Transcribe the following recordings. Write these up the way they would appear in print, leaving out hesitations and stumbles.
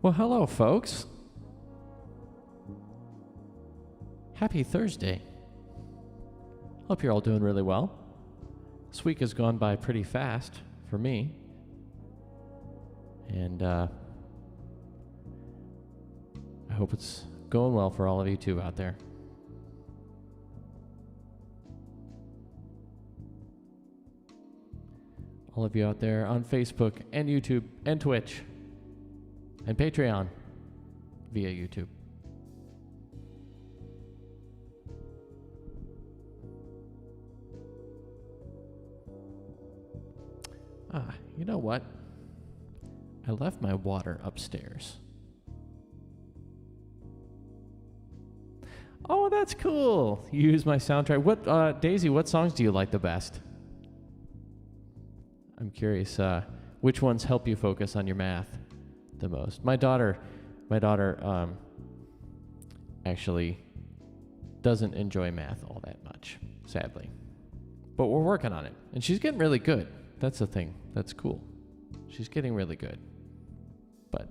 Well, hello, folks. Happy Thursday. Hope you're all doing really well. This week has gone by pretty fast for me. And I hope it's going well for all of you too out there. All of you out there on Facebook and YouTube and Twitch and Patreon via YouTube. You know what? I left my water upstairs. Oh, that's cool. You use my soundtrack. What, Daisy, what songs do you like the best? I'm curious, which ones help you focus on your math the most? My daughter, actually doesn't enjoy math all that much, sadly. But we're working on it, and she's getting really good. That's the thing. That's cool. She's getting really good. But,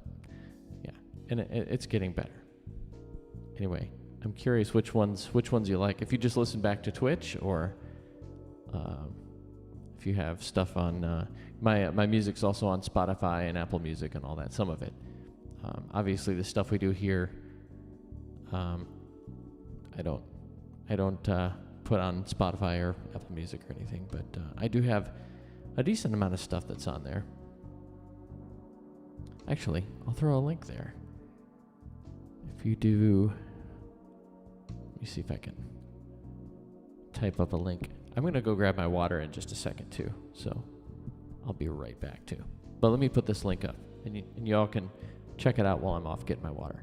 yeah, and it's getting better. Anyway, I'm curious which ones you like. If you just listen back to Twitch, or if you have stuff on my music's also on Spotify and Apple Music and all that. Some of it. Obviously, the stuff we do here, I don't put on Spotify or Apple Music or anything, but I do have a decent amount of stuff that's on there. Actually, I'll throw a link there. If you do, let me see if I can type up a link. I'm going to go grab my water in just a second too, so I'll be right back too. But let me put this link up, and y'all can check it out while I'm off getting my water.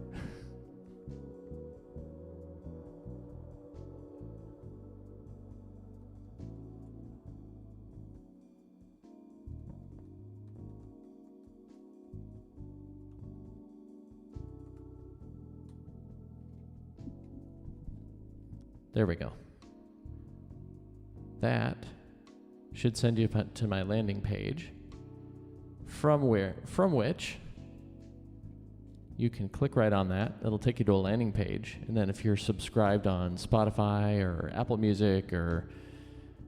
There we go. That should send you to my landing page, from which you can click right on that. It'll take you to a landing page, and then if you're subscribed on Spotify or Apple Music or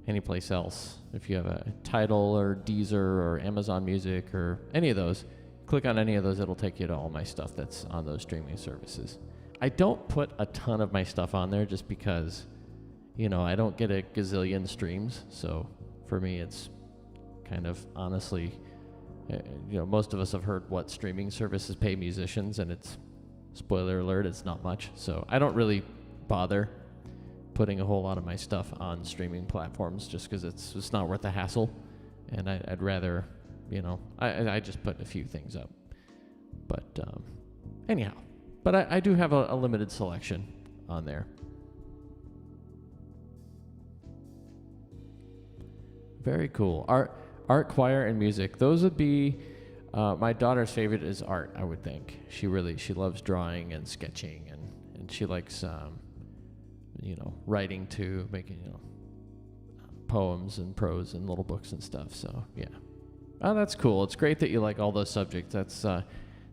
any place else, if you have a Tidal or Deezer or Amazon Music or any of those, click on any of those. It'll take you to all my stuff that's on those streaming services. I don't put a ton of my stuff on there just because, I don't get a gazillion streams. So for me, it's kind of honestly, most of us have heard what streaming services pay musicians, and it's, spoiler alert, it's not much. So I don't really bother putting a whole lot of my stuff on streaming platforms just because it's not worth the hassle. And I'd rather, I just put a few things up. But anyhow. But I do have a limited selection on there. Very cool. Art, choir, and music. Those would be my daughter's favorite is art, I would think. She loves drawing and sketching, and she likes writing too, making poems and prose and little books and stuff. So yeah. Oh, that's cool. It's great that you like all those subjects.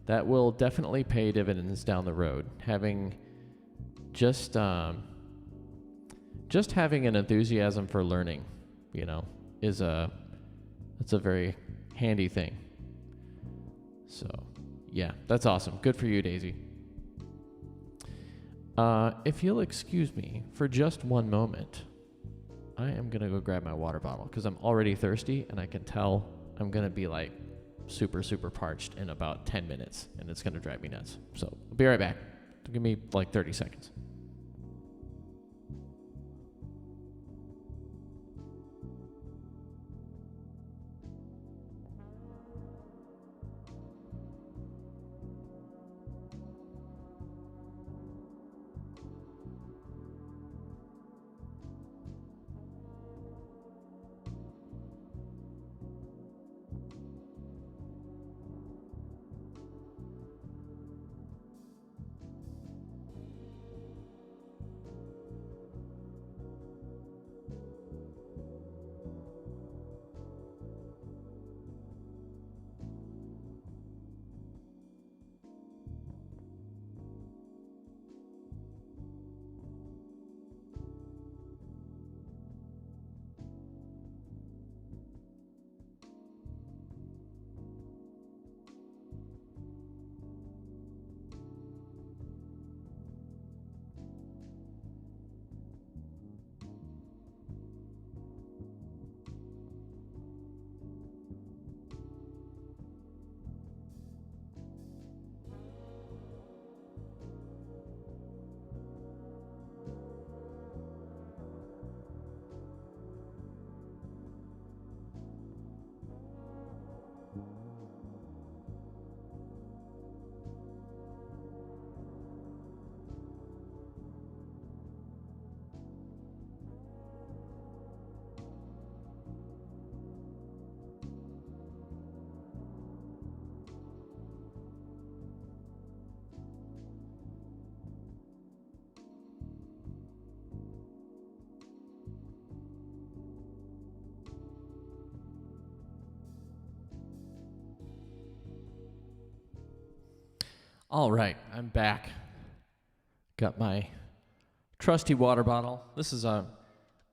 That will definitely pay dividends down the road. Having just having an enthusiasm for learning, it's a very handy thing. So, yeah, that's awesome. Good for you, Daisy. If you'll excuse me for just one moment, I am gonna go grab my water bottle because I'm already thirsty, and I can tell I'm gonna be like super, super parched in about 10 minutes, and it's going to drive me nuts. So I'll be right back. Give me like 30 seconds. All right, I'm back. Got my trusty water bottle. This is a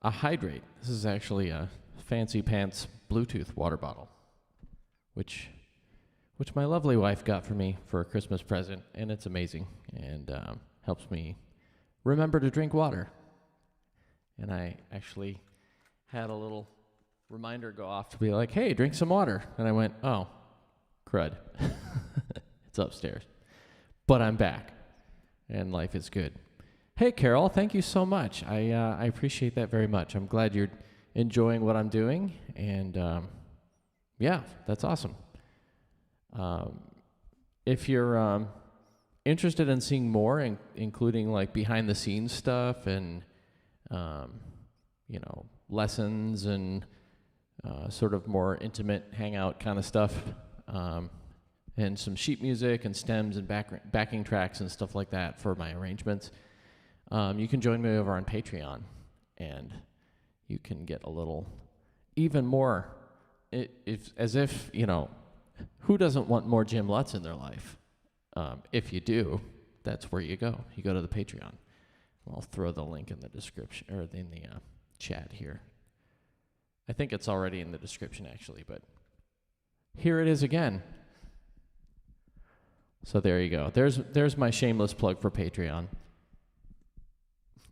Hydrate. This is actually a fancy pants Bluetooth water bottle, which my lovely wife got for me for a Christmas present, and it's amazing and helps me remember to drink water. And I actually had a little reminder go off to be like, hey, drink some water. And I went, oh, crud. It's upstairs. But I'm back, and life is good. Hey, Carol, thank you so much. I appreciate that very much. I'm glad you're enjoying what I'm doing, and yeah, that's awesome. If you're interested in seeing more, including like behind-the-scenes stuff and lessons and sort of more intimate hangout kind of stuff, and some sheet music and stems and backing tracks and stuff like that for my arrangements, you can join me over on Patreon, and you can get a little even more, who doesn't want more Jim Lutz in their life? If you do, that's where you go. You go to the Patreon. I'll throw the link in the description, or in the chat here. I think it's already in the description, actually, but here it is again. So there you go. There's my shameless plug for Patreon.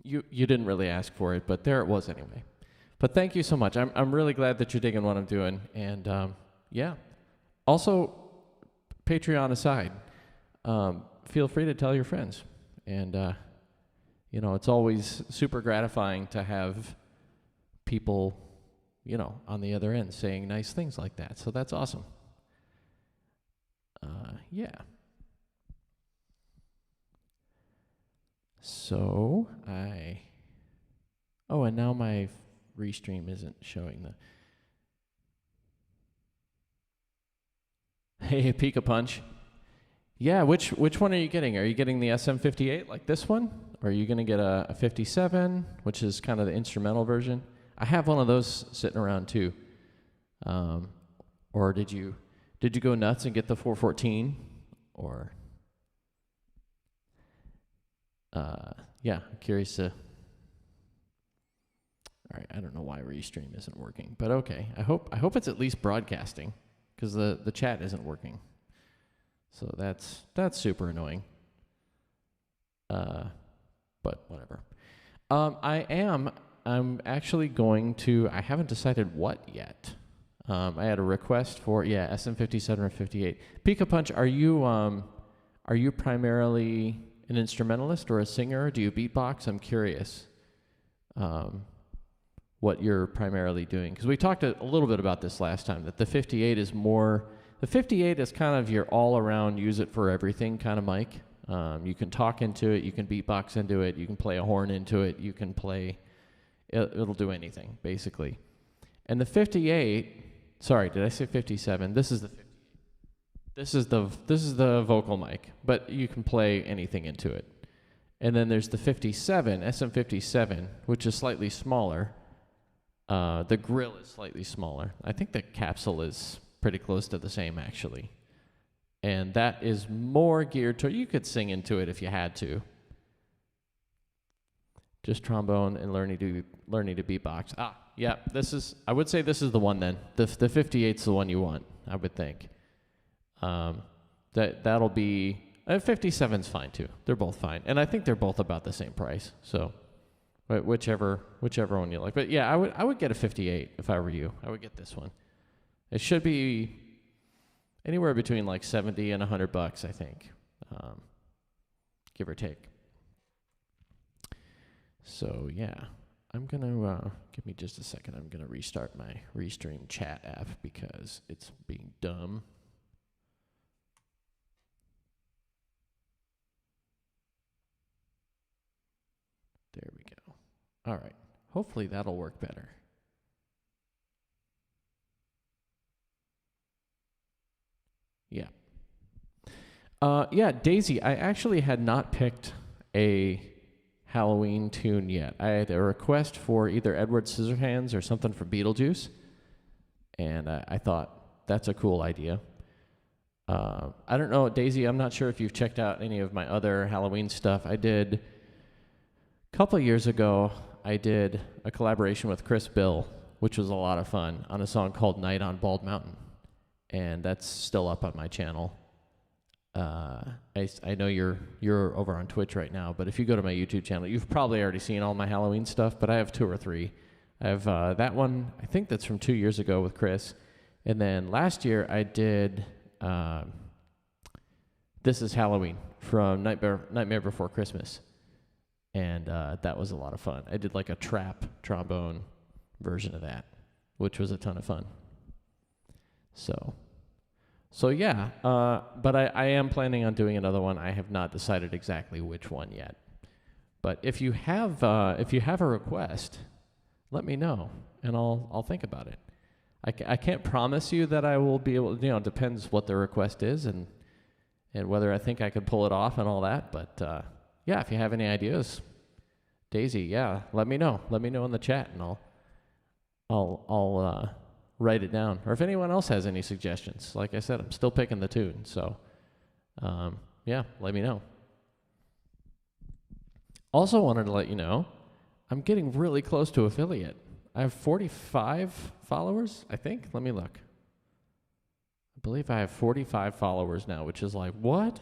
You didn't really ask for it, but there it was anyway. But thank you so much. I'm really glad that you're digging what I'm doing, and yeah. Also, Patreon aside, feel free to tell your friends, and it's always super gratifying to have people, on the other end saying nice things like that. So that's awesome. Yeah. So and now my restream isn't showing the. Hey, Pika Punch. Yeah, which one are you getting? Are you getting the SM58 like this one? Or are you going to get a 57, which is kind of the instrumental version? I have one of those sitting around too. Or did you go nuts and get the 414? Or yeah, I'm curious to. All right, I don't know why Restream isn't working, but okay. I hope it's at least broadcasting, because the chat isn't working. So that's super annoying. But whatever. I'm actually going to. I haven't decided what yet. I had a request for SM57 or 58. Pika Punch, are you primarily an instrumentalist or a singer? Do you beatbox? I'm curious what you're primarily doing, because we talked a little bit about this last time, that the 58 is kind of your all-around, use it for everything kind of mic. You can talk into it, you can beatbox into it, you can play a horn into it, you can play, it'll do anything, basically. And the 58, sorry, did I say 57? This is the 58. This is the vocal mic, but you can play anything into it. And then there's the 57, SM57, which is slightly smaller. The grill is slightly smaller. I think the capsule is pretty close to the same, actually. And that is more geared to, you could sing into it if you had to. Just trombone and learning to beatbox. Yeah, I would say this is the one then. The 58's the one you want, I would think. That'll be, 57's fine too. They're both fine. And I think they're both about the same price. So whichever one you like. But yeah, I would get a 58 if I were you. I would get this one. It should be anywhere between like $70 and $100, I think, give or take. So yeah, I'm gonna give me just a second. I'm gonna restart my Restream chat app because it's being dumb. There we go. All right. Hopefully that'll work better. Yeah. Yeah, Daisy, I actually had not picked a Halloween tune yet. I had a request for either Edward Scissorhands or something from Beetlejuice, and I thought that's a cool idea. I don't know, Daisy, I'm not sure if you've checked out any of my other Halloween stuff. I did, a couple of years ago, I did a collaboration with Chris Bill, which was a lot of fun, on a song called Night on Bald Mountain. And that's still up on my channel. I know you're over on Twitch right now, but if you go to my YouTube channel, you've probably already seen all my Halloween stuff, but I have 2 or 3. I have that one, I think that's from 2 years ago with Chris. And then last year I did This Is Halloween from Nightmare Before Christmas. And that was a lot of fun. I did like a trap trombone version of that, which was a ton of fun. So yeah, but I am planning on doing another one. I have not decided exactly which one yet. But if you have a request, let me know, and I'll think about it. I can't promise you that I will be able. It depends what the request is and whether I think I could pull it off and all that. But yeah, if you have any ideas, Daisy, yeah, let me know. Let me know in the chat, and I'll write it down. Or if anyone else has any suggestions, like I said, I'm still picking the tune. So, yeah, let me know. Also wanted to let you know, I'm getting really close to affiliate. I have 45 followers, I think. Let me look. I believe I have 45 followers now, which is like, what?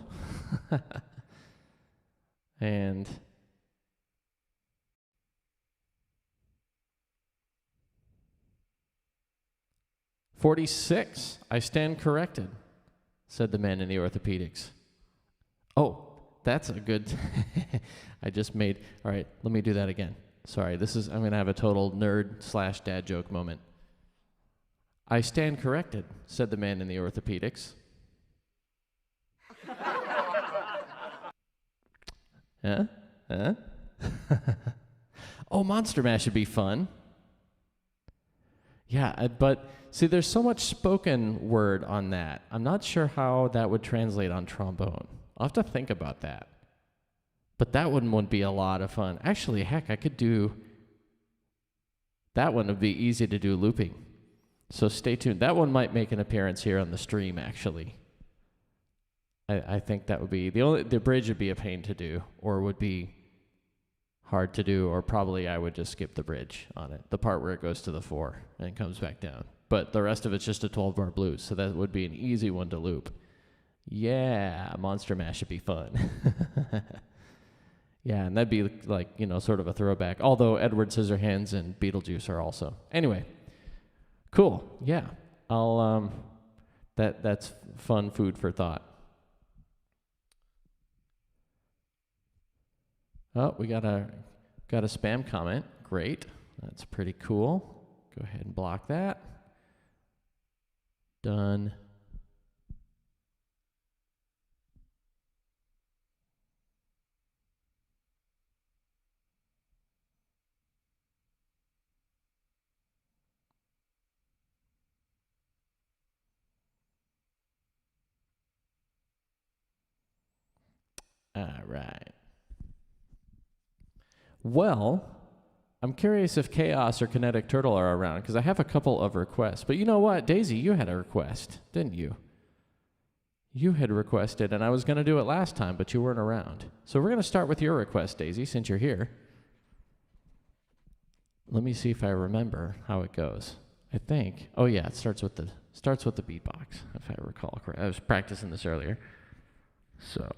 And 46. I stand corrected, said the man in the orthopedics. Oh, that's a good. I just made. All right, let me do that again. Sorry, I'm going to have a total nerd/dad joke moment. I stand corrected, said the man in the orthopedics. Huh? Oh, Monster Mash would be fun. Yeah, but see, there's so much spoken word on that. I'm not sure how that would translate on trombone. I'll have to think about that. But that one would be a lot of fun. Actually, heck, I could do... That one would be easy to do looping. So stay tuned. That one might make an appearance here on the stream, actually. I think that would be... The bridge would be a pain to do, or would be hard to do, or probably I would just skip the bridge on it. The part where it goes to the 4 and comes back down. But the rest of it's just a 12-bar blues, so that would be an easy one to loop. Yeah, Monster Mash would be fun. Yeah, and that'd be like, sort of a throwback. Although Edward Scissorhands and Beetlejuice are also. Anyway, cool. Yeah, I'll that's fun food for thought. Oh, we got a spam comment. Great. That's pretty cool. Go ahead and block that. Done. All right. Well, I'm curious if Chaos or Kinetic Turtle are around, because I have a couple of requests. But you know what? Daisy, you had a request, didn't you? You had requested, and I was going to do it last time, but you weren't around. So we're going to start with your request, Daisy, since you're here. Let me see if I remember how it goes. I think. Oh yeah, it starts with the beatbox, if I recall correctly. I was practicing this earlier. So.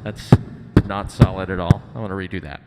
That's not solid at all. I want to redo that.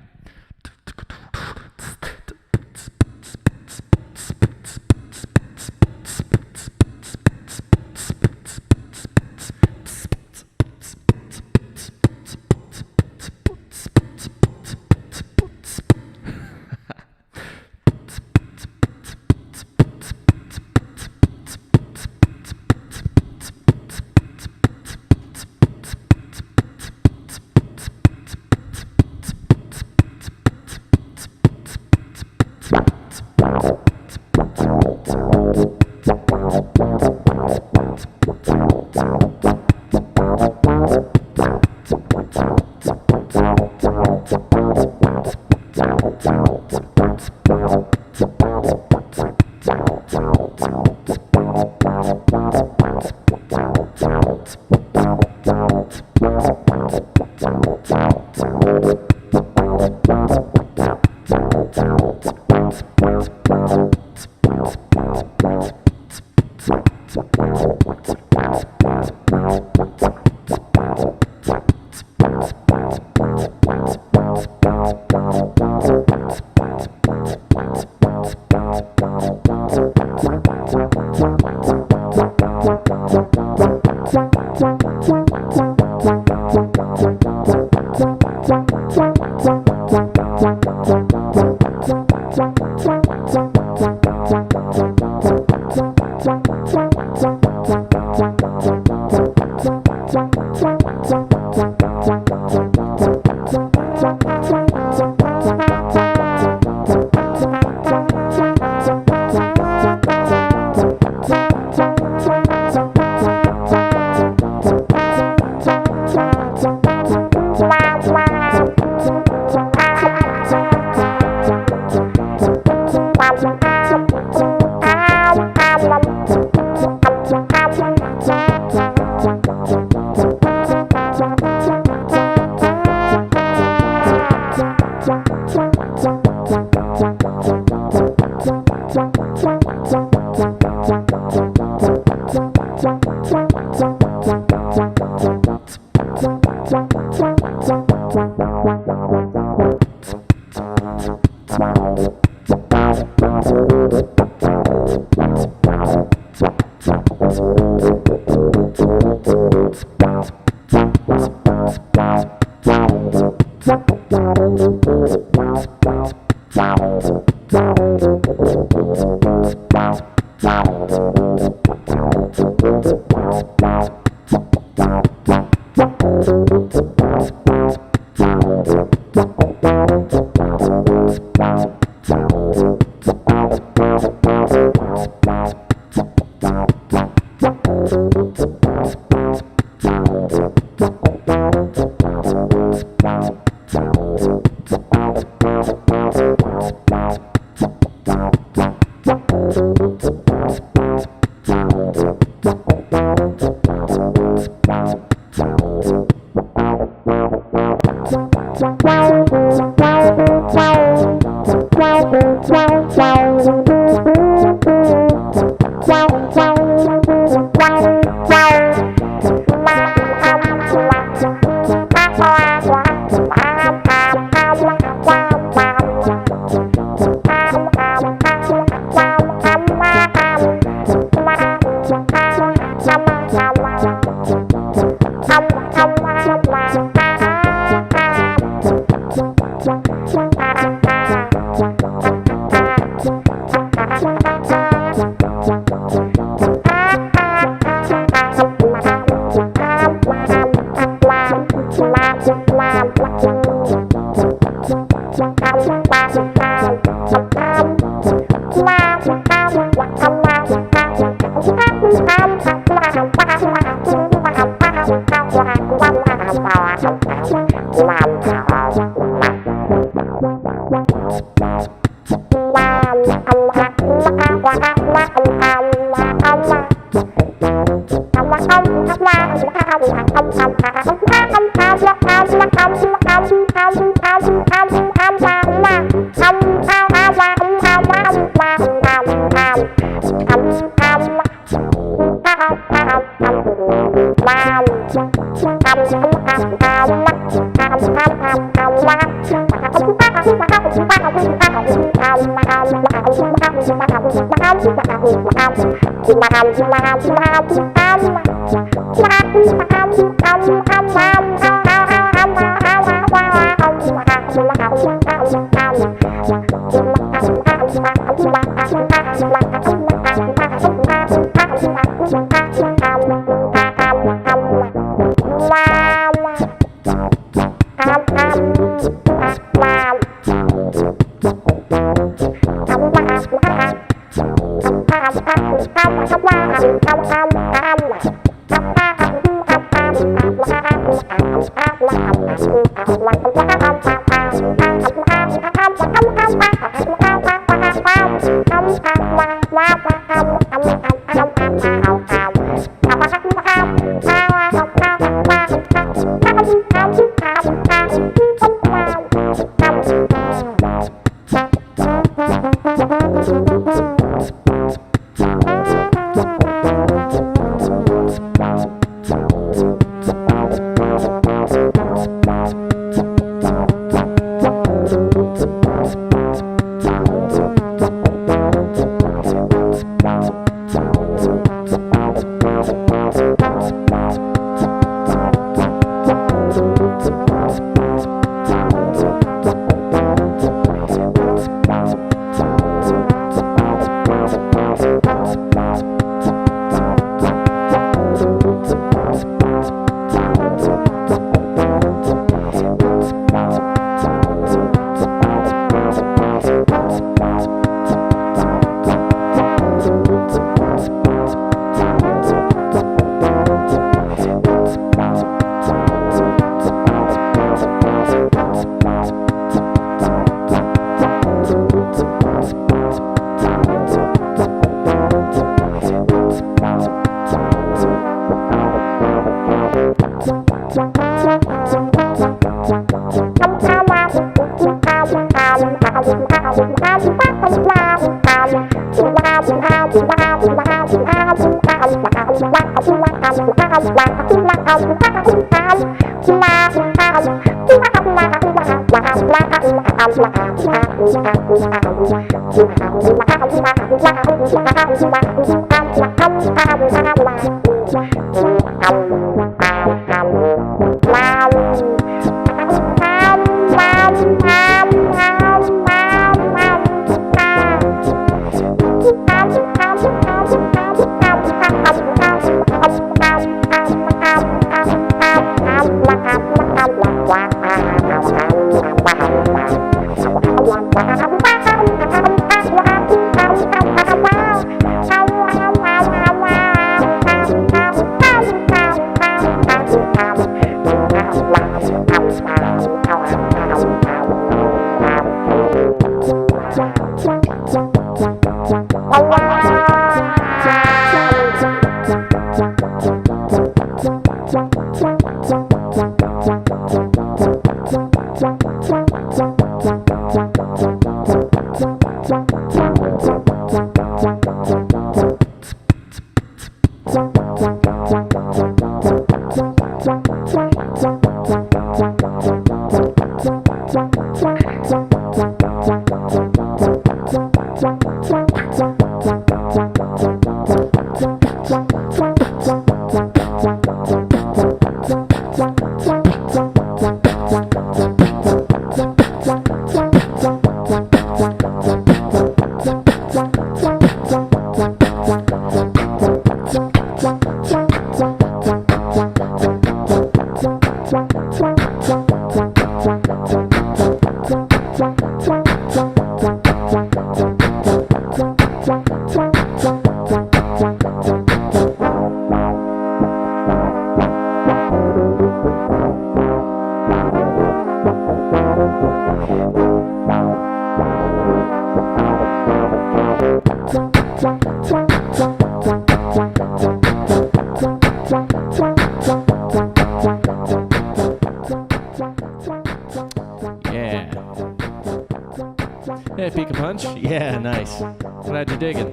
Hey, Pika Punch. Yeah, nice. Glad you're digging.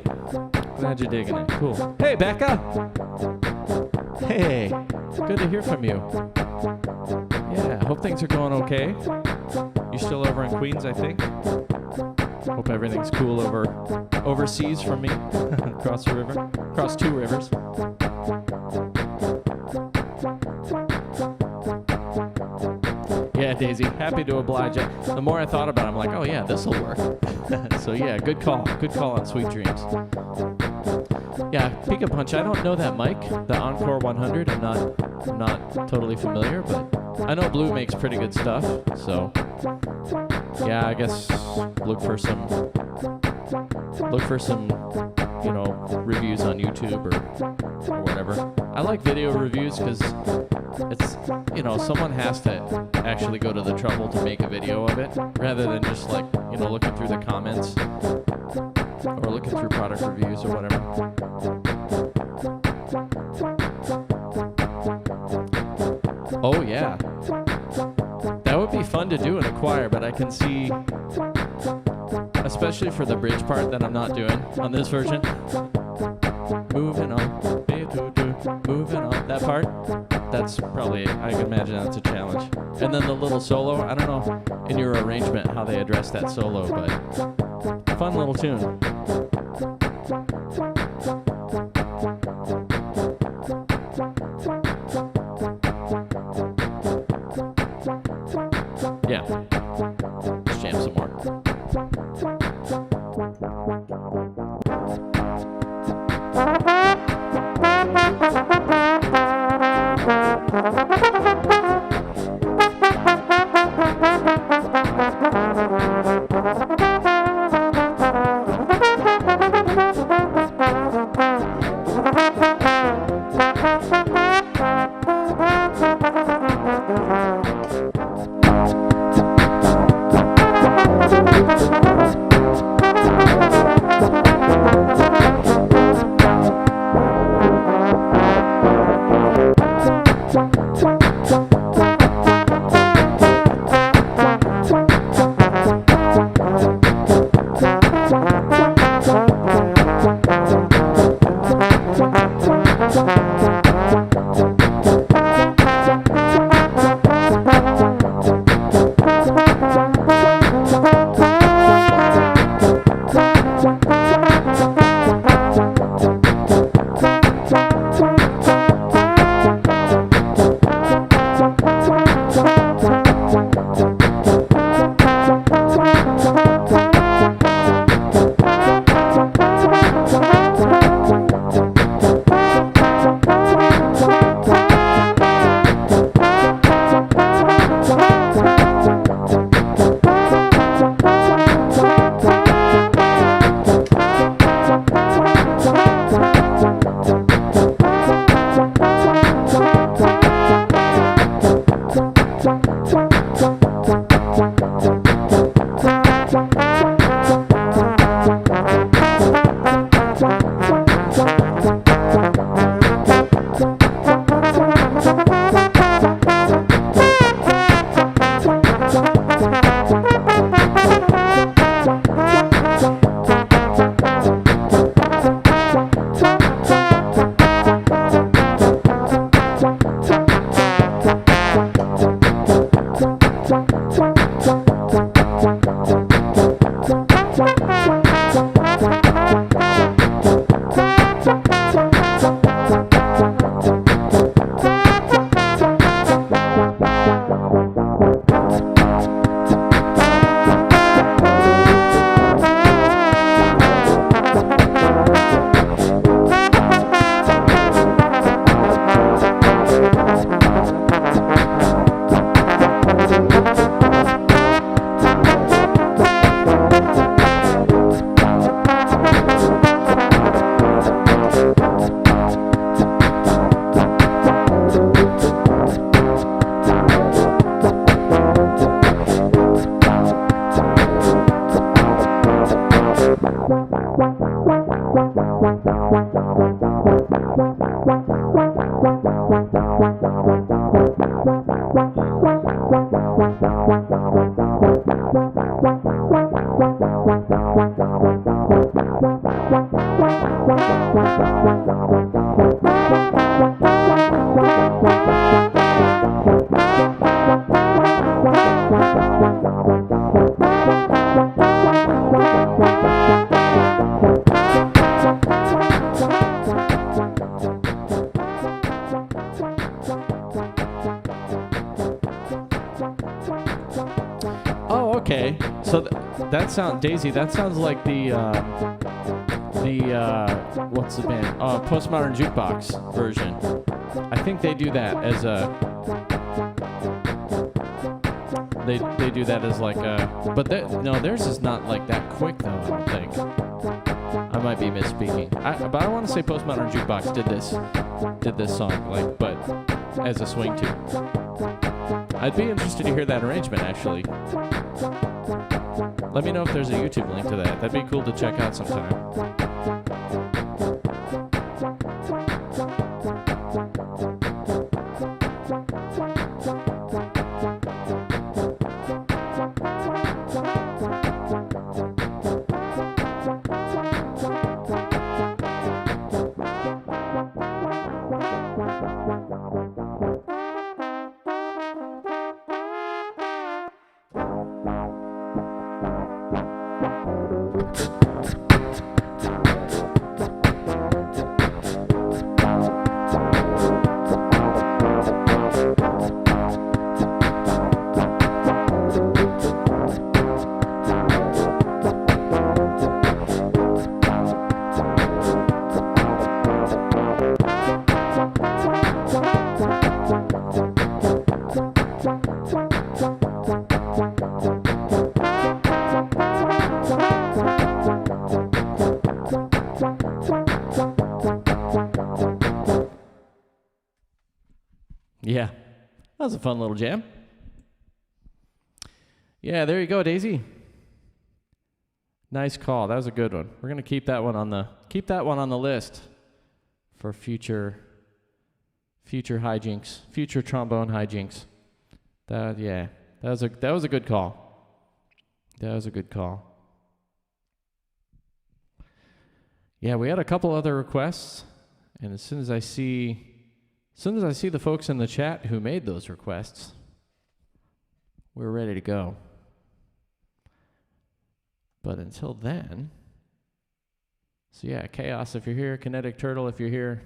Glad you're digging it. Cool. Hey, Becca. Hey, good to hear from you. Yeah, hope things are going okay. You still over in Queens, I think. Hope everything's cool overseas from me. Across the river. Across 2 rivers. Yeah, Daisy, happy to oblige. The more I thought about it, I'm like, oh yeah, this'll work. So yeah, good call. Good call on Sweet Dreams. Yeah, Pika Punch, I don't know that mic, the Encore 100. I'm not totally familiar, but I know Blue makes pretty good stuff. So yeah, I guess look for some reviews on YouTube or whatever. I like video reviews because it's, someone has to actually go to the trouble to make a video of it rather than just looking through the comments or looking through product reviews or whatever. Oh yeah, that would be fun to do in a choir, but I can see, especially for the bridge part that I'm not doing on this version. Moving on, moving on. That part, that's probably, I can imagine that's a challenge. And then the little solo, I don't know in your arrangement how they address that solo, but fun little tune. Yeah, let's jam some more. Oh, okay. So that sound Daisy. That sounds like the what's the band? Postmodern Jukebox version. I think they do that as a. They do that as like a. But no, theirs is not like that quick though. I don't think. I might be misspeaking. But I want to say Postmodern Jukebox did this song like, but as a swing tune. I'd be interested to hear that arrangement, actually. Let me know if there's a YouTube link to that. That'd be cool to check out sometime. Yeah, that was a fun little jam. Yeah, there you go, Daisy. Nice call. That was a good one. We're gonna keep that one on the list for future hijinks, future trombone hijinks. That was a good call. That was a good call. Yeah, we had a couple other requests, and as soon as I see the folks in the chat who made those requests, we're ready to go. But until then, so yeah, Chaos, if you're here, Kinetic Turtle, if you're here,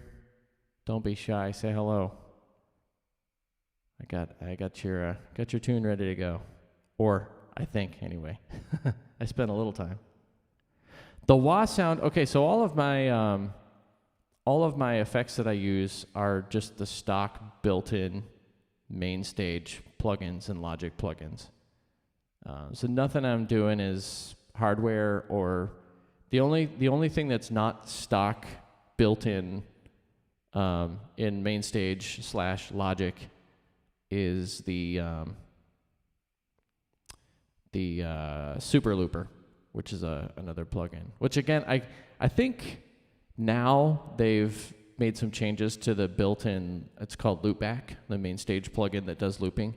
don't be shy, say hello. I got your tune ready to go, or I think anyway. I spent a little time. The wah sound. Okay, so all of my effects that I use are just the stock built-in main stage plugins and Logic plugins. So nothing I'm doing is hardware, or the only thing that's not stock built-in in main stage / Logic is the Super Looper, which is another plugin. Which again, I think now they've made some changes to the built-in, it's called Loopback, the main stage plugin that does looping.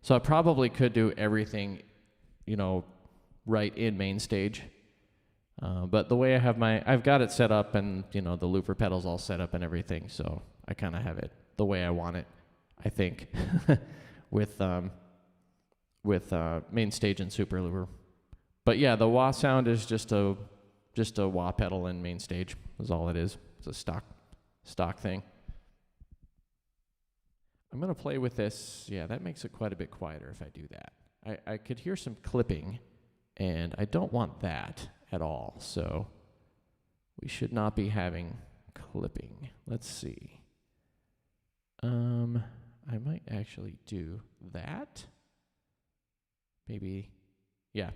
So I probably could do everything, right in main stage. But the way I've got it set up, and the looper pedals all set up and everything, so I kind of have it the way I want it, I think, with main stage and Super Looper. But yeah, the wah sound is just a wah pedal in main stage. Is all it is. It's a stock thing. I'm gonna play with this. Yeah, that makes it quite a bit quieter if I do that. I could hear some clipping, and I don't want that at all. So we should not be having clipping. Let's see. I might actually do that. Maybe, yeah.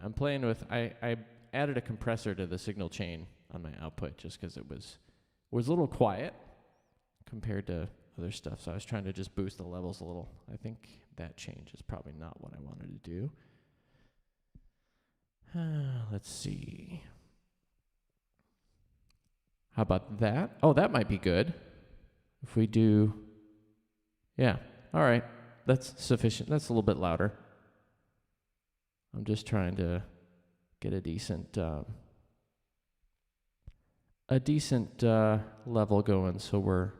I'm playing with, I added a compressor to the signal chain on my output just because it was a little quiet compared to other stuff. So I was trying to just boost the levels a little. I think that change is probably not what I wanted to do. Let's see. How about that? Oh, that might be good. If we do, yeah, all right. That's sufficient. That's a little bit louder. I'm just trying to get a decent level going so we're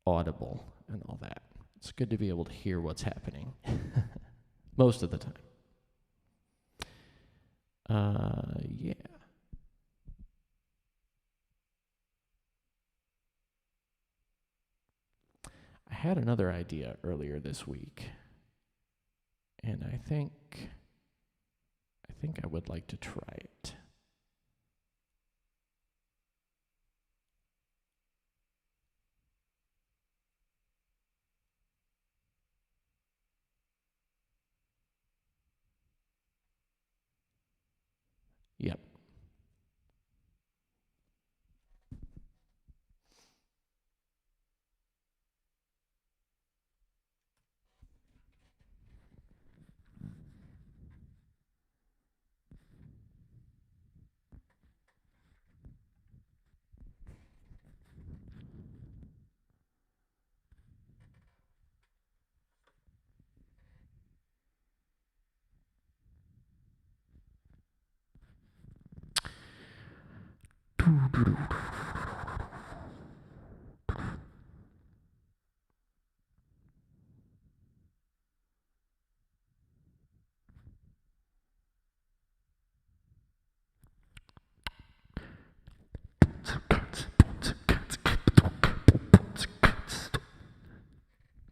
audible and all that. It's good to be able to hear what's happening most of the time. Yeah. I had another idea earlier this week, and I think I would like to try it. Yep.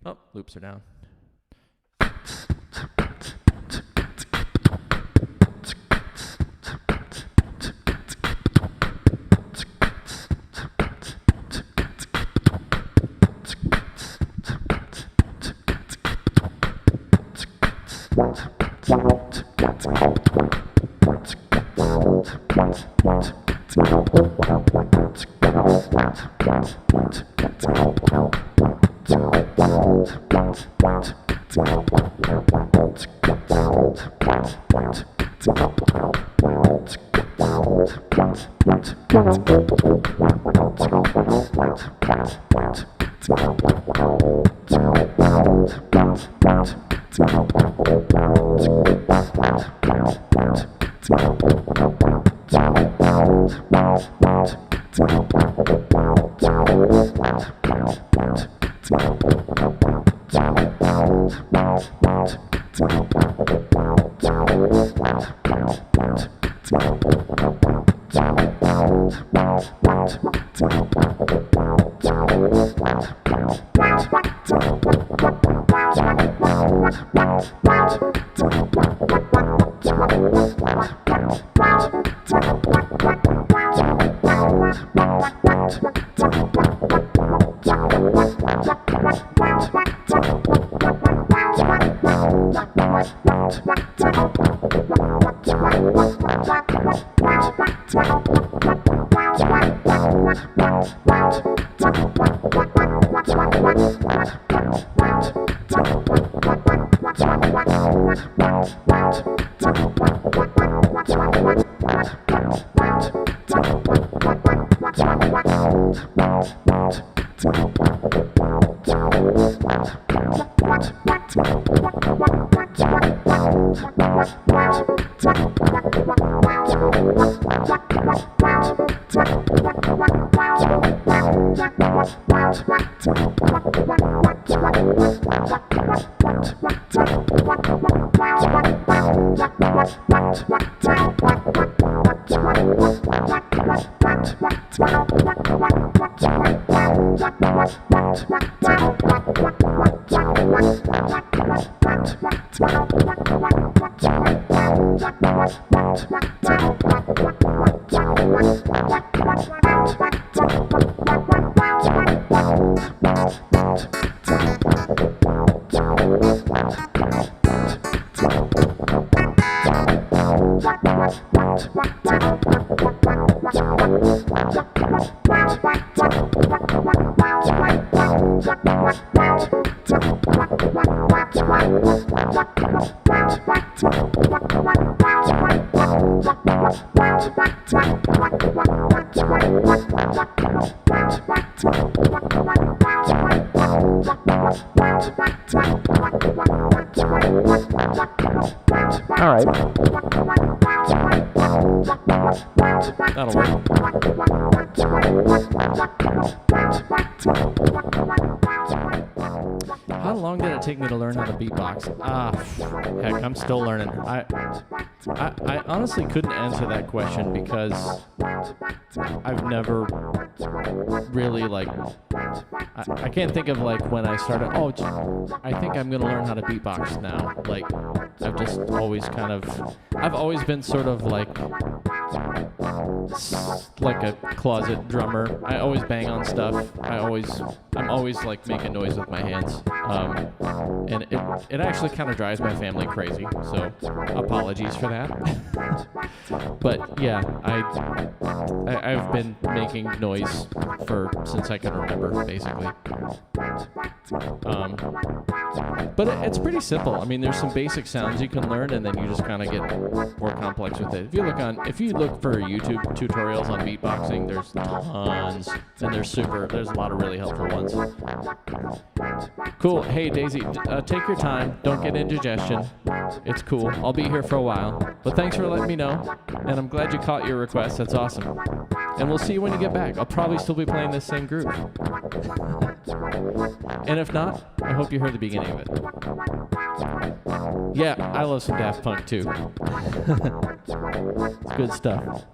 Oh, loops are down. All right. That'll work. How long did it take me to learn how to beatbox? Heck, I'm still learning. I honestly couldn't answer that question because I've never really I can't think of when I started, I think I'm going to learn how to beatbox now. I've just always I've always been sort of like a closet drummer. I always bang on stuff. I'm always making noise with my hands. And it actually kind of drives my family crazy. So apologies for that. But yeah, I've been making noise since I can remember, basically. But it's pretty simple. I mean, there's some basic sounds you can learn, and then you just kind of get more complex with it. If you look for YouTube tutorials on beatboxing, there's tons, and there's a lot of really helpful ones. Cool. Hey, Daisy, take your time. Don't get indigestion. It's cool. I'll be here for a while. But thanks for letting me know, and I'm glad you caught your request. That's awesome. And we'll see you when you get back. I'll probably still be playing this same groove. And if not, I hope you heard the beginning of it. Yeah, I love some Daft Punk too. It's good stuff.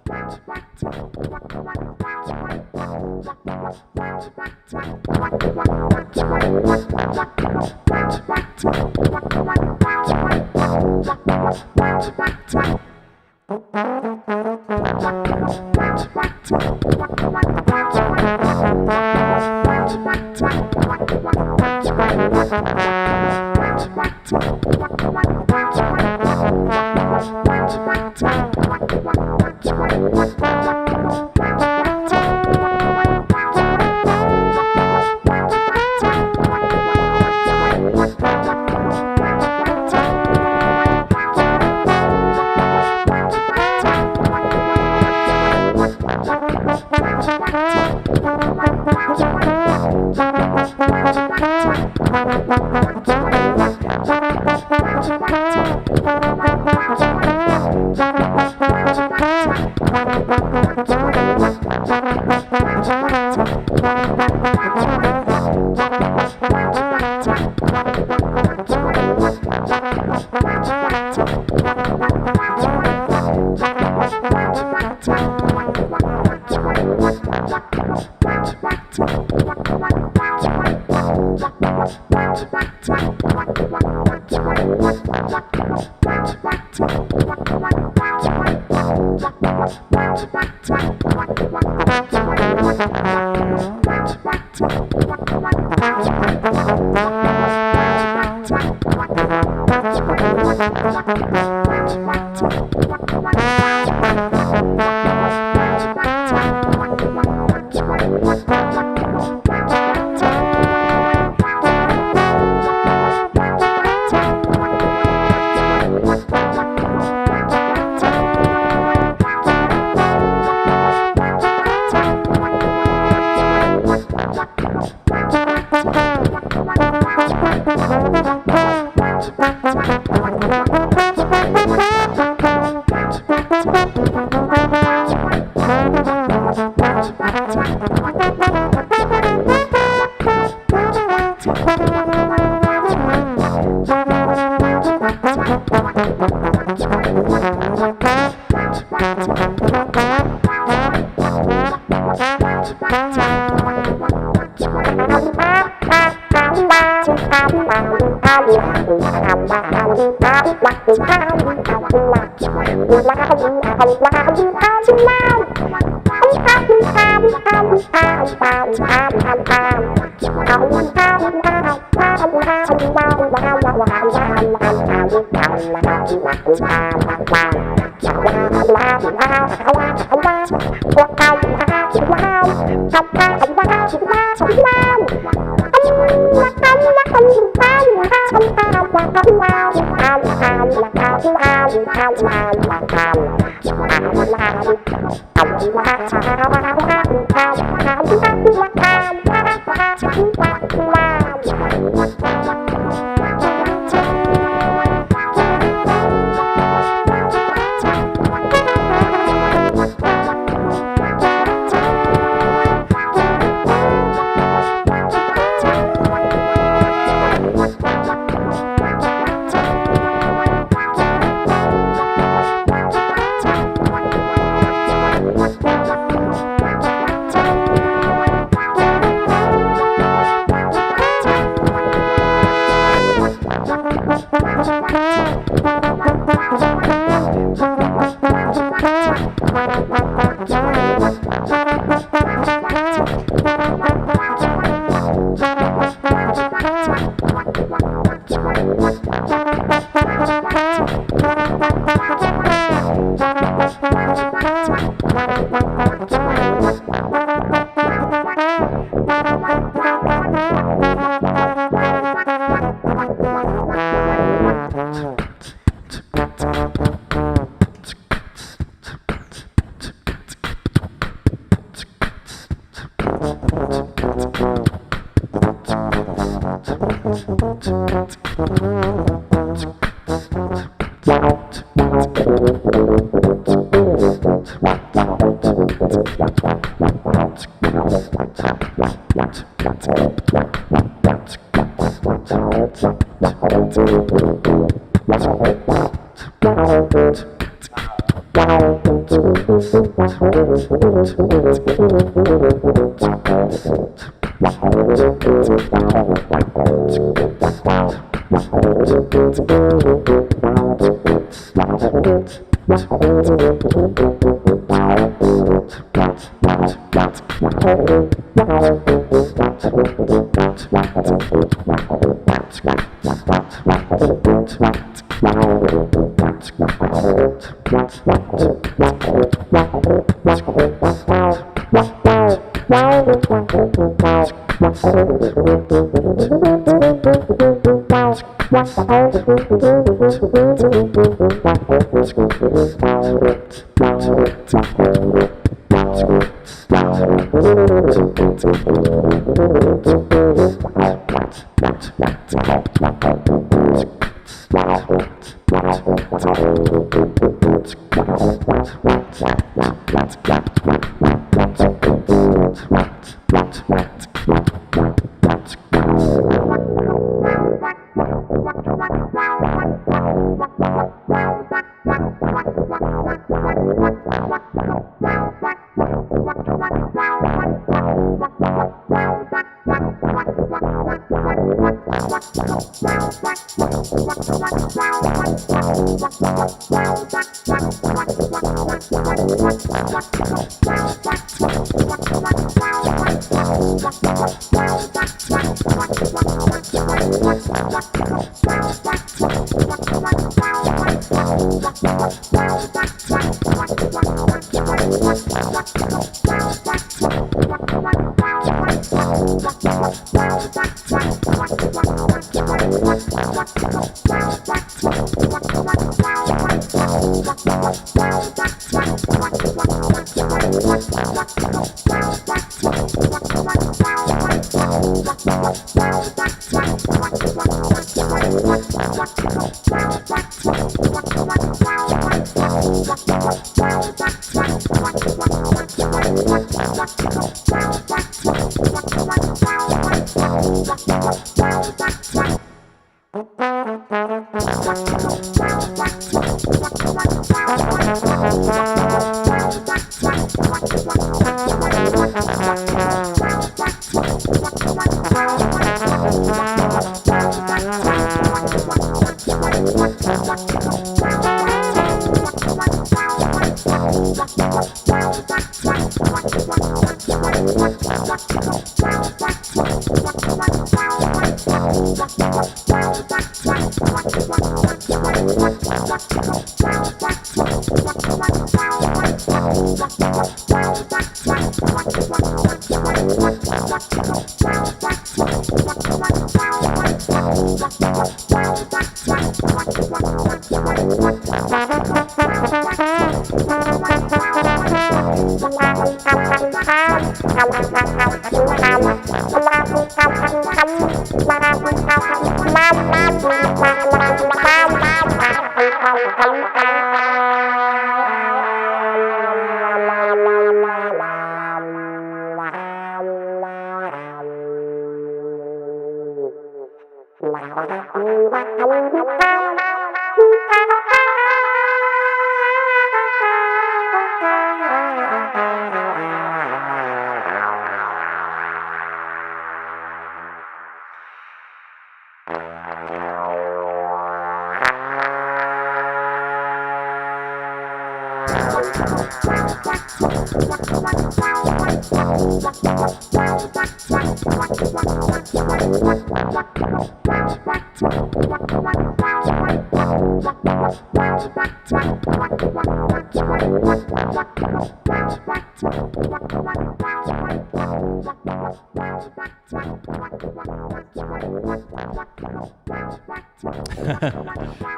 Wow. Wow.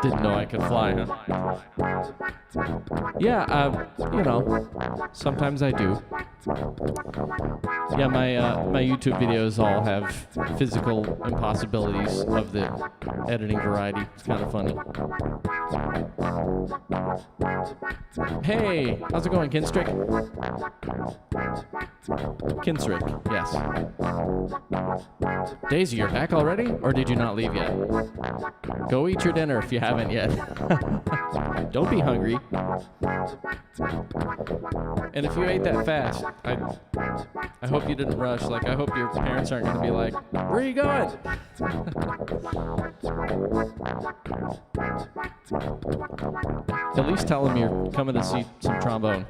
Didn't know I could fly, huh? Yeah, sometimes I do. Yeah, my YouTube videos all have physical impossibilities of the editing variety. It's kind of funny. Hey, how's it going, Kinstrick? Kinsrick, yes. Daisy, you're back already? Or did you not leave yet? Go eat your dinner if you haven't yet. Don't be hungry. And if you ate that fast, I hope you didn't rush. Like, I hope your parents aren't going to be like, where are you going? At least tell them you're coming to see some trombone.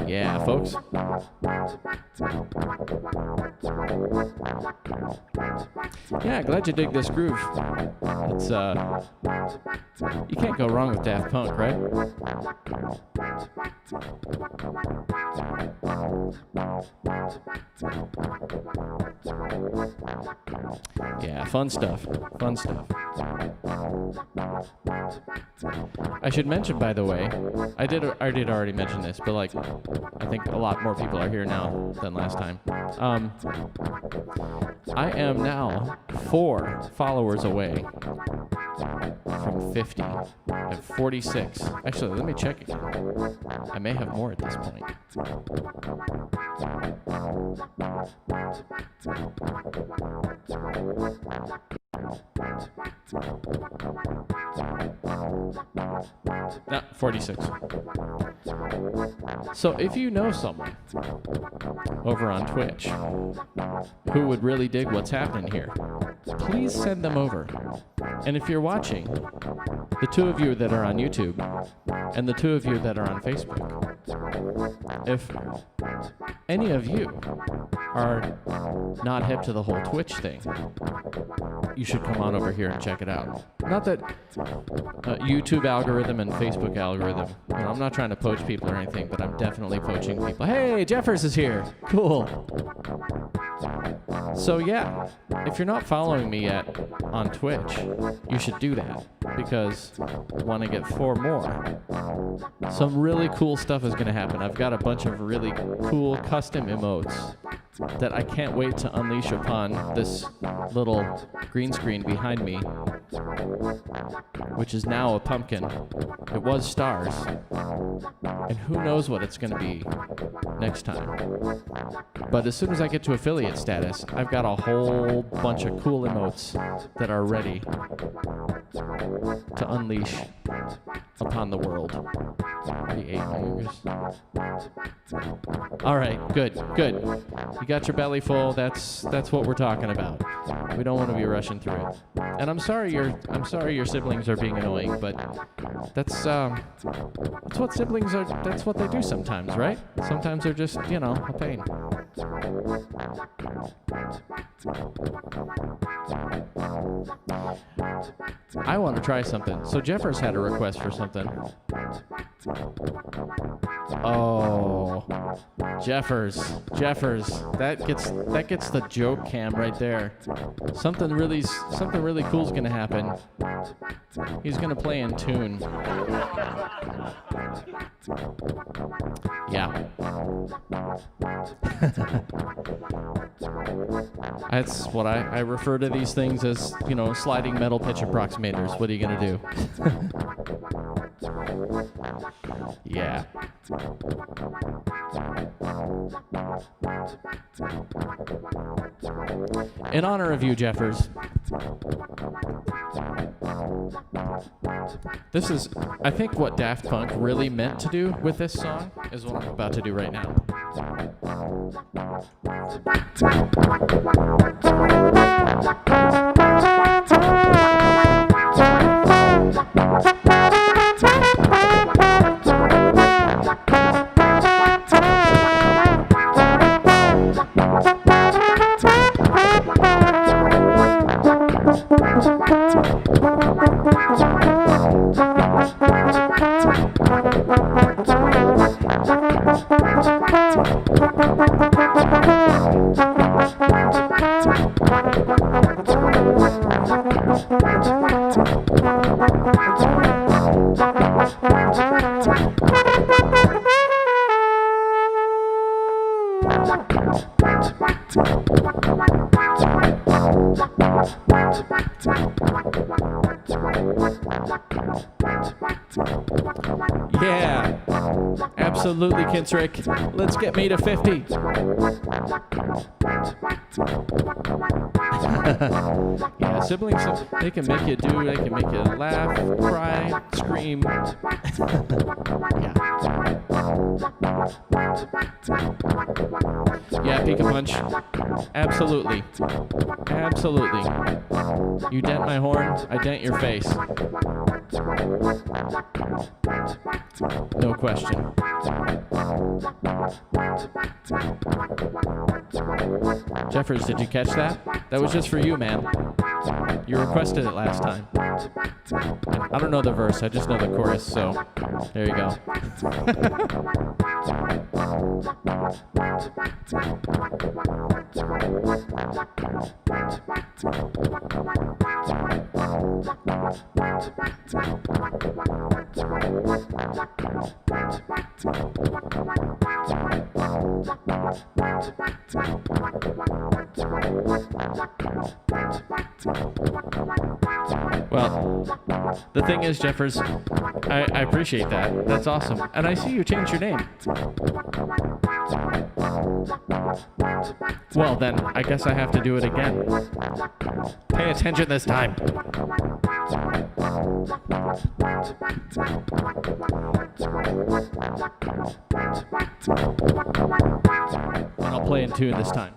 Yeah, folks. Yeah, glad you dig this groove. It's, you can't go wrong with Daft Punk, right? Yeah, fun stuff. Fun stuff. I should mention, by the way, I did already mention this, but like, I think a lot more people are here now than last time. I am now 4 followers away from 50. I have 46. Actually, let me check again. I may have more at this point. No, 46. So if you know someone over on Twitch who would really dig what's happening here, please send them over. And if you're watching, the 2 of you that are on YouTube and the 2 of you that are on Facebook, if any of you are not hip to the whole Twitch thing, you should come on over here and check it out. Not that YouTube algorithm and Facebook algorithm, I'm not trying to poach people or anything, but I'm definitely poaching people. Hey, Jeffers is here. Cool. So yeah, if you're not following me yet on Twitch, you should do that, because when I get 4 more, some really cool stuff is going to happen. I've got a bunch of really cool custom emotes that I can't wait to unleash upon this little green screen behind me, which is now a pumpkin. It was stars, and who knows what it's going to be next time. But as soon as I get to affiliate status, I've got a whole bunch of cool emotes that are ready to unleash upon the world. The 8 fingers. All right, good. You got your belly full. That's what we're talking about. We don't want to be rushing through it. And I'm sorry your siblings are being annoying, but that's what siblings are. That's what they do sometimes, right? Sometimes they're just, a pain. I want to try something. So Jeffers had a request for something. Oh, Jeffers. That gets the joke cam right there. Something really cool is gonna happen. He's gonna play in tune. Yeah. That's what I refer to these things as, sliding metal pitch approximators. What are you gonna do? Yeah. In honor of you, Jeffers, this is, I think, what Daft Punk really meant to do with this song is what I'm about to do right now. Yeah, absolutely, Kinsrick. Let's get me to 50. Yeah, siblings, they can make you laugh, cry, scream. Yeah, Pika Punch. Absolutely. You dent my horn, I dent your face. No question. Jeffers, did you catch that? That was just for you, man. You requested it last time. I don't know the verse, I just know the chorus, so there you go. Well, the thing is, Jeffers, I appreciate that. That's awesome. And I see you changed your name. Well, then, I guess I have to do it again. Pay attention this time. And I'll play in tune this time.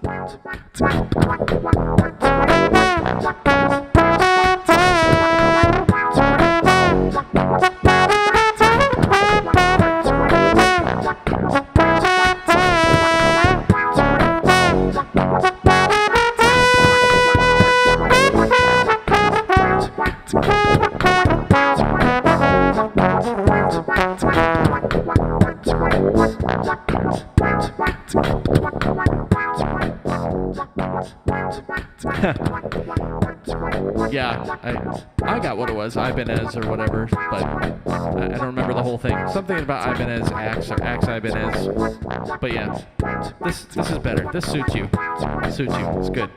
Yeah, I got what it was, Ibanez or whatever, but I don't remember the whole thing. Something about Ibanez Axe or Axe Ibanez. But yeah, this is better. This suits you. It's good.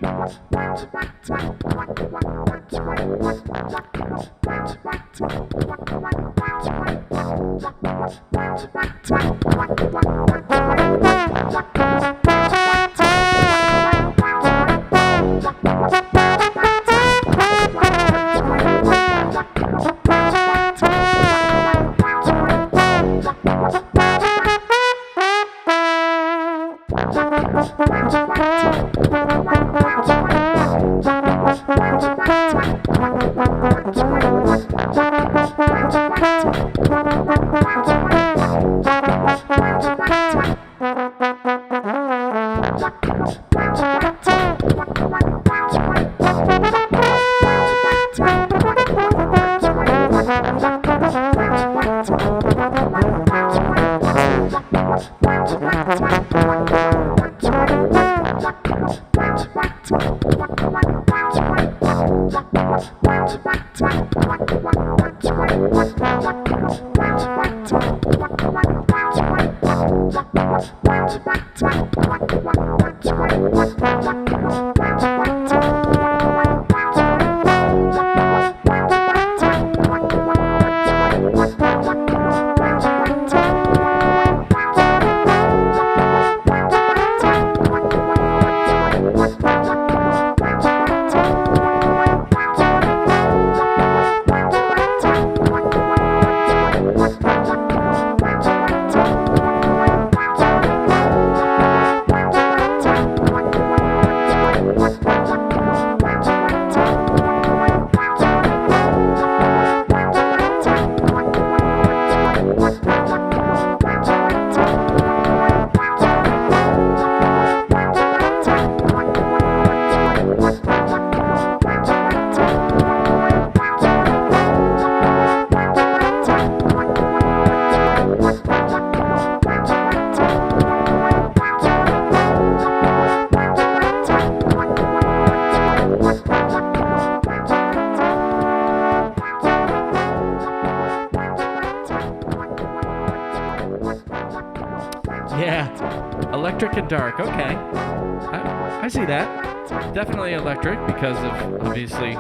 Yeah, electric and dark. Okay, I see that. Definitely electric because of obviously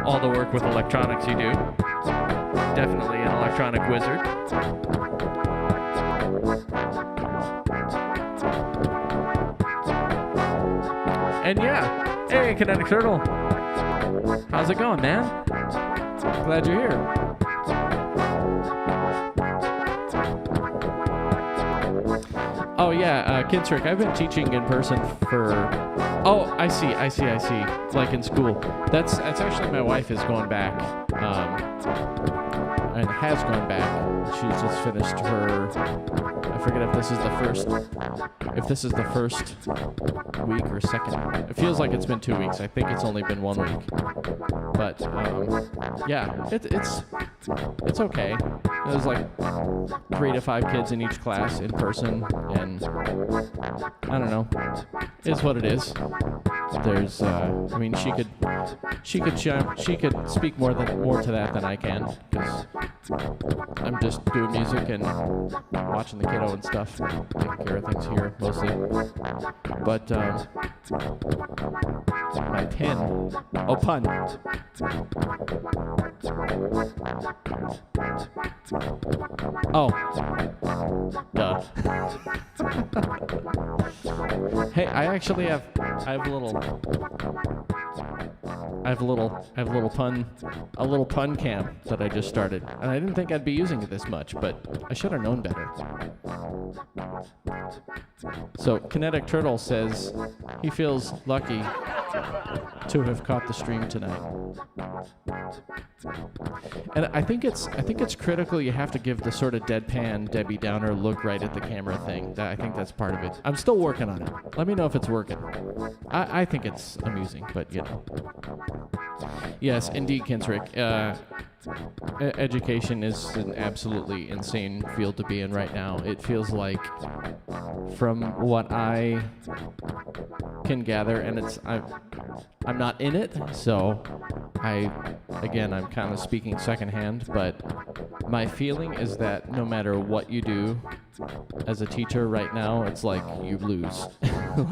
all the work with electronics you do. Definitely an electronic wizard. And yeah, hey, Kinetic Turtle. How's it going, man? Glad you're here. Oh yeah, Kintrick, I've been teaching in person for... Oh, I see. Like in school. That's actually my wife is going back, and has gone back. She's just finished her... I forget if this is the first week or second. It feels like it's been 2 weeks. I think it's only been 1 week. But yeah, it's okay. There's like 3 to 5 kids in each class in person, and I don't know. It's what it is. There's, I mean, she could speak more to that than I can, because I'm just doing music and watching the kiddo and stuff, taking care of things here mostly. But my pin, pun. Oh, duh. Hey, I have a little pun cam that I just started, and I didn't think I'd be using it this much, but I should have known better. So Kinetic Turtle says he feels lucky to have caught the stream tonight. And I think it's critical. You have to give the sort of deadpan Debbie Downer look right at the camera thing. I think that's part of it. I'm still working on it. Let me know if it's working. I think it's amusing, but you know. Yes, indeed, Kinsrick. Education is an absolutely insane field to be in right now. It feels like, from what I can gather, and I'm not in it, so I'm kind of speaking secondhand, but my feeling is that no matter what you do as a teacher right now, it's like you lose.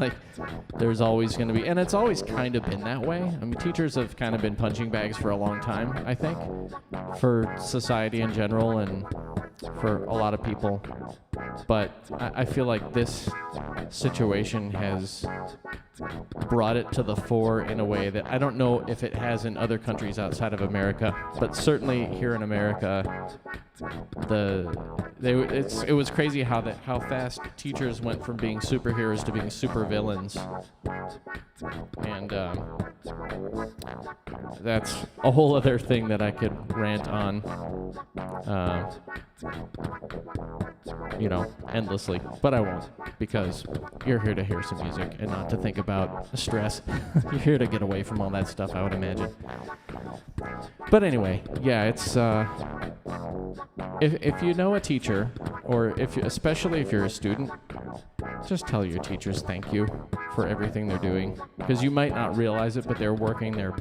Like, there's always going to be, and it's always kind of been that way. I mean, teachers have kind of been punching bags for a long time, I think, for society in general and for a lot of people. But I feel like this situation has brought it to the fore in a way that I don't know if it has in other countries outside of America, but certainly here in America, it was crazy how fast teachers went from being superheroes to being supervillains, and that's a whole other thing that I could rant on, endlessly, but I won't, because you're here to hear some music and not to think about stress. You're here to get away from all that stuff, I would imagine. But anyway, yeah, it's if you know a teacher, or especially if you're a student, just tell your teachers thank you for everything they're doing, because you might not realize it, but they're working their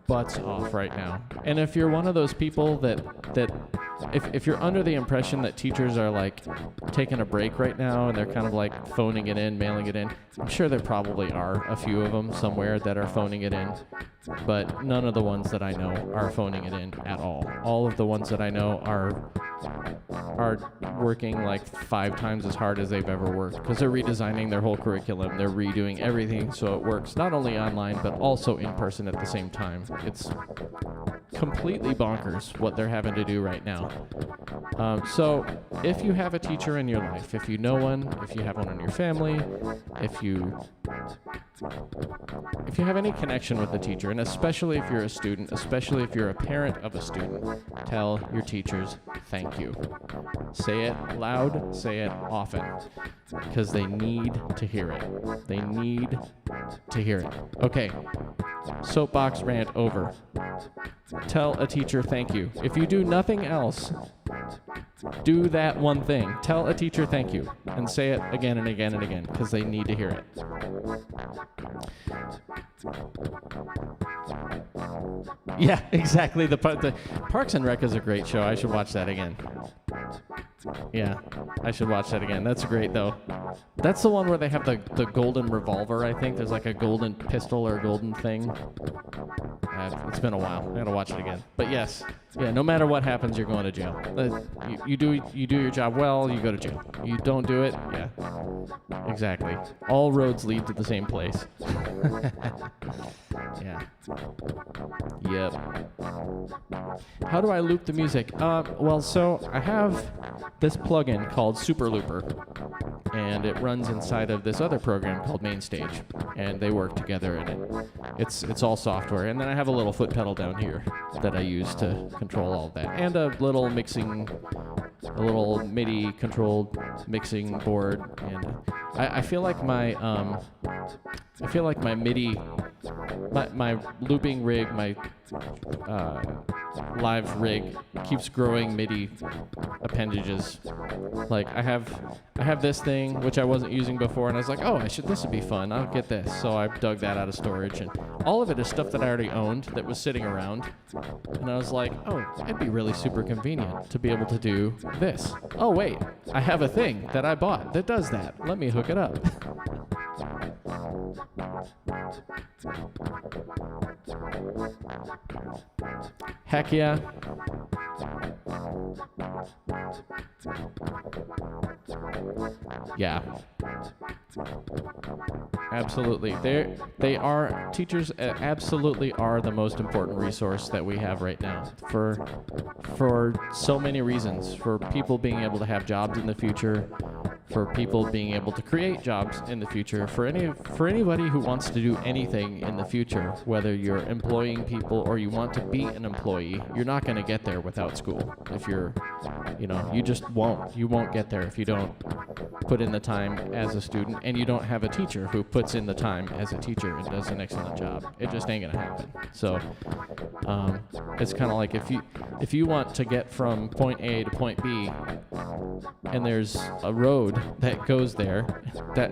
butts off right now. And if you're one of those people that if you're under the impression that teachers are like taking a break right now and they're kind of like phoning it in, mailing it in, I'm sure there probably are a few of them somewhere that are phoning it in, but none of the ones that I know are phoning it in at all. All of the ones that I know are working like 5 times as hard as they've ever worked, because they're redesigning their whole curriculum. They're redoing everything so it works not only online but also in person at the same time. It's completely bonkers what they're having to do right now. So if you have a teacher in your life, if you know one, if you have one in your family, if you have any connection with a teacher, and especially if you're a student, especially if you're a parent of a student, tell your teachers thank you. Say it loud, say it often, because they need to hear it. They need to hear it. Okay, soapbox rant over. Tell a teacher thank you. If you do nothing else, do that one thing. Tell a teacher thank you, and say it again and again and again, because they need to hear it. Yeah, exactly. The Parks and Rec is a great show. I should watch that again. Yeah, I should watch that again. That's great, though. That's the one where they have the golden revolver, I think. There's like a golden pistol or a golden thing. It's been a while. I gotta watch it again. But yes, yeah, no matter what happens, you're going to jail. You do your job well, you go to jail. You don't do it, yeah. Exactly. All roads lead to the same place. Yeah. Yep. How do I loop the music? Well, so I have this plugin called Super Looper, and it runs inside of this other program called MainStage, and they work together, and it's all software. And then I have a little foot pedal down here that I use to control all of that, and a little MIDI controlled mixing board. And I feel like my MIDI, my looping rig, my live rig keeps growing MIDI appendages. Like I have this thing which I wasn't using before, and I was like, oh, this would be fun. I'll get this. So I dug that out of storage, and all of it is stuff that I already owned that was sitting around. And I was like, oh, it'd be really super convenient to be able to do this. Oh wait, I have a thing that I bought that does that. Let me hook it up. Heck yeah. Yeah. Absolutely. Teachers absolutely are the most important resource that we have right now for so many reasons. For people being able to have jobs in the future, for people being able to create jobs in the future, for anybody who wants to do anything in the future, whether you're employing people or you want to be an employee, you're not going to get there without school. If you're, you just won't. You won't get there if you don't put in the time as a student, and you don't have a teacher who puts in the time as a teacher and does an excellent job. It just ain't gonna happen. So it's kind of like if you want to get from point A to point B, and there's a road that goes there, that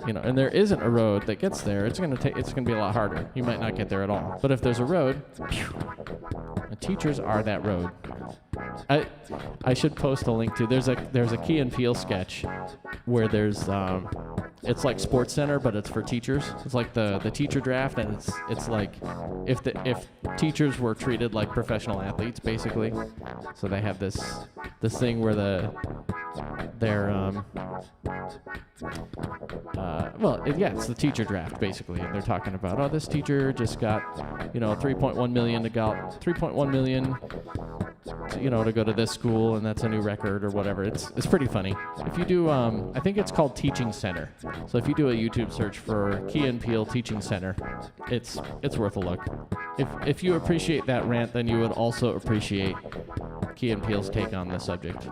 and there isn't a road that gets there, it's gonna be a lot harder. You might not get there at all. But if there's a road, the teachers are that road. I should post a link to. There's a Key and Peele sketch where there's it's like Sports Center, but it's for teachers. It's like the teacher draft, and it's like if teachers were treated like professional athletes, basically. So they have this thing where it's the teacher draft basically, and they're talking about, oh, this teacher just got 3.1 million to go to this school, and that's a new record or whatever. It's pretty funny. If you do, I think it's called Teaching Center. So if you do a YouTube search for Key and Peele Teaching Center, it's worth a look. If you appreciate that rant, then you would also appreciate Key and Peele's take on the subject,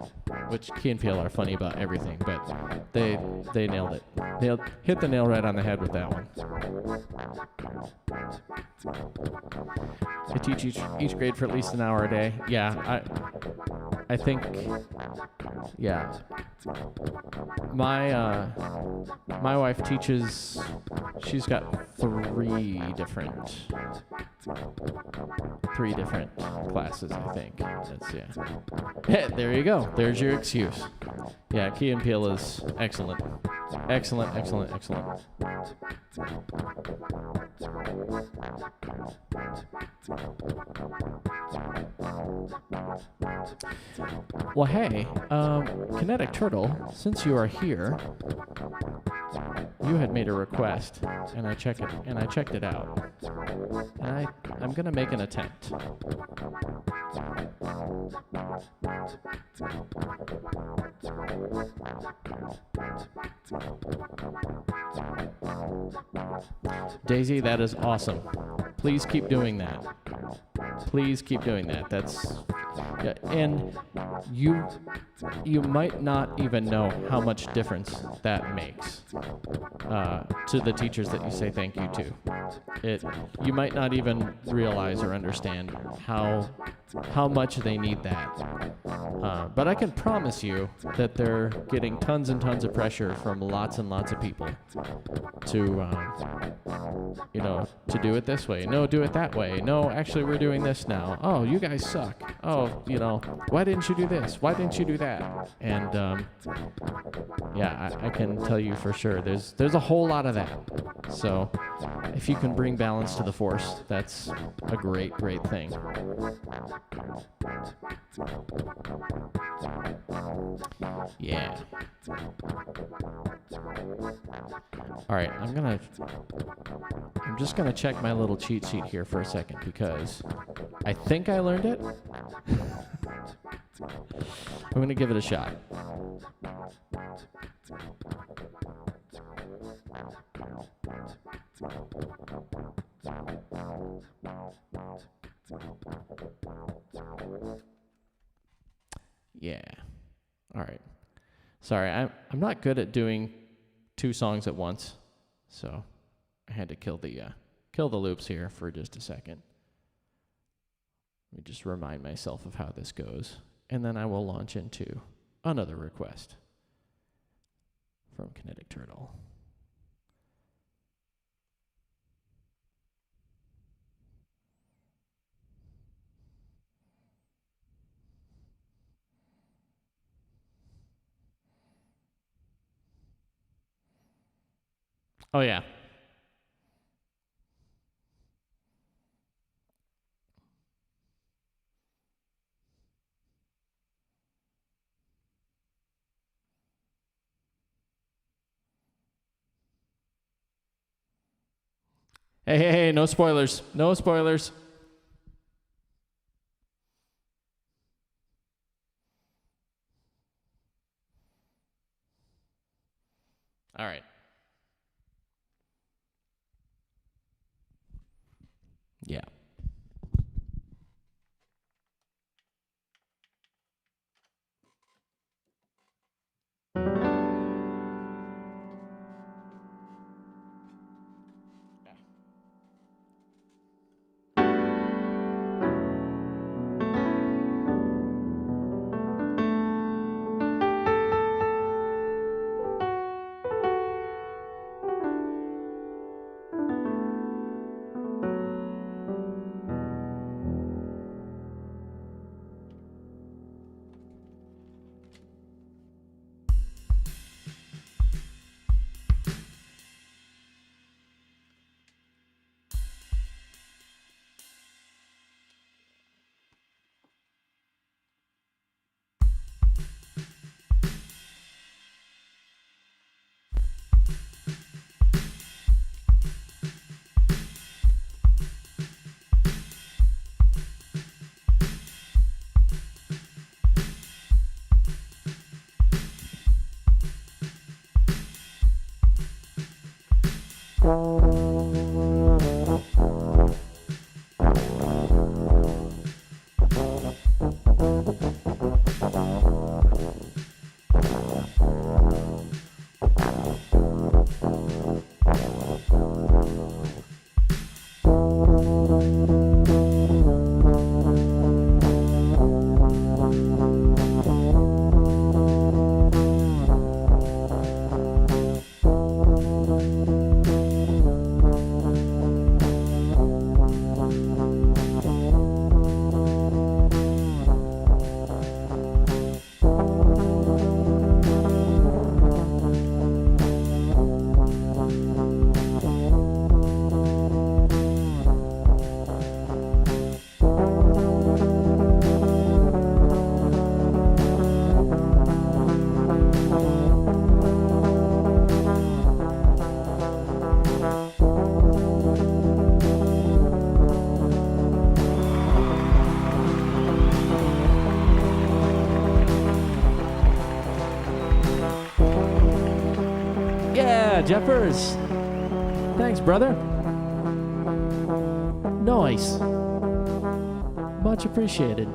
which Key and Peele are funny about everything, but they nailed it. They hit the nail right on the head with that one. I teach each grade for at least an hour a day. Yeah, I think, yeah. My wife teaches. She's got three different classes, I think. Hey, there you go. There's your excuse. Yeah, Key and Peele is excellent. Excellent. Well, hey, Kinetic Turtle, since you are here, you had made a request, and I checked it out, and I'm gonna make an attempt. Daisy, that is awesome. Please keep doing that. That's, yeah, and you might not even know how much difference that makes to the teachers that you say thank you to. You might not even realize or understand how much they need that. But I can promise you that they're getting tons and tons of pressure from lots and lots of people to to do it this way. No, do it that way. No, actually, we're doing this now. Oh, you guys suck. Oh, why didn't you do this? Why didn't you do that? And I can tell you for sure, there's a whole lot of that. So if you can bring balance to the Force, that's a great, great thing. Yeah. All right, I'm just gonna check my little cheat sheet here for a second because I think I learned it. I'm gonna give it a shot. Yeah. All right. Sorry, I'm not good at doing 2 songs at once, so I had to kill the loops here for just a second. Let me just remind myself of how this goes, and then I will launch into another request from Kinetic Turtle. Oh, yeah. Hey, no spoilers. No spoilers. All right. Yeah. Jeffers. Thanks, brother. Nice. Much appreciated.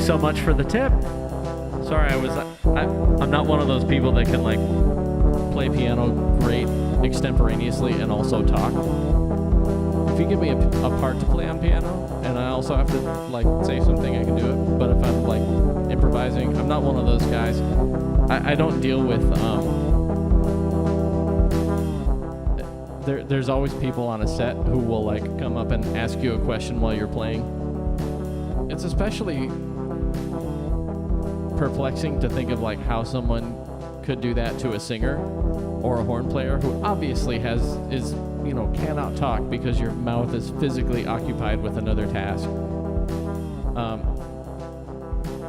so much for the tip. Sorry, I'm not one of those people that can like play piano great extemporaneously and also talk. If you give me a part to play on piano and I also have to like say something, I can do it. But if I'm like improvising, I'm not one of those guys. I don't deal with there's always people on a set who will like come up and ask you a question while you're playing. It's especially perplexing to think of like how someone could do that to a singer or a horn player who obviously cannot talk because your mouth is physically occupied with another task.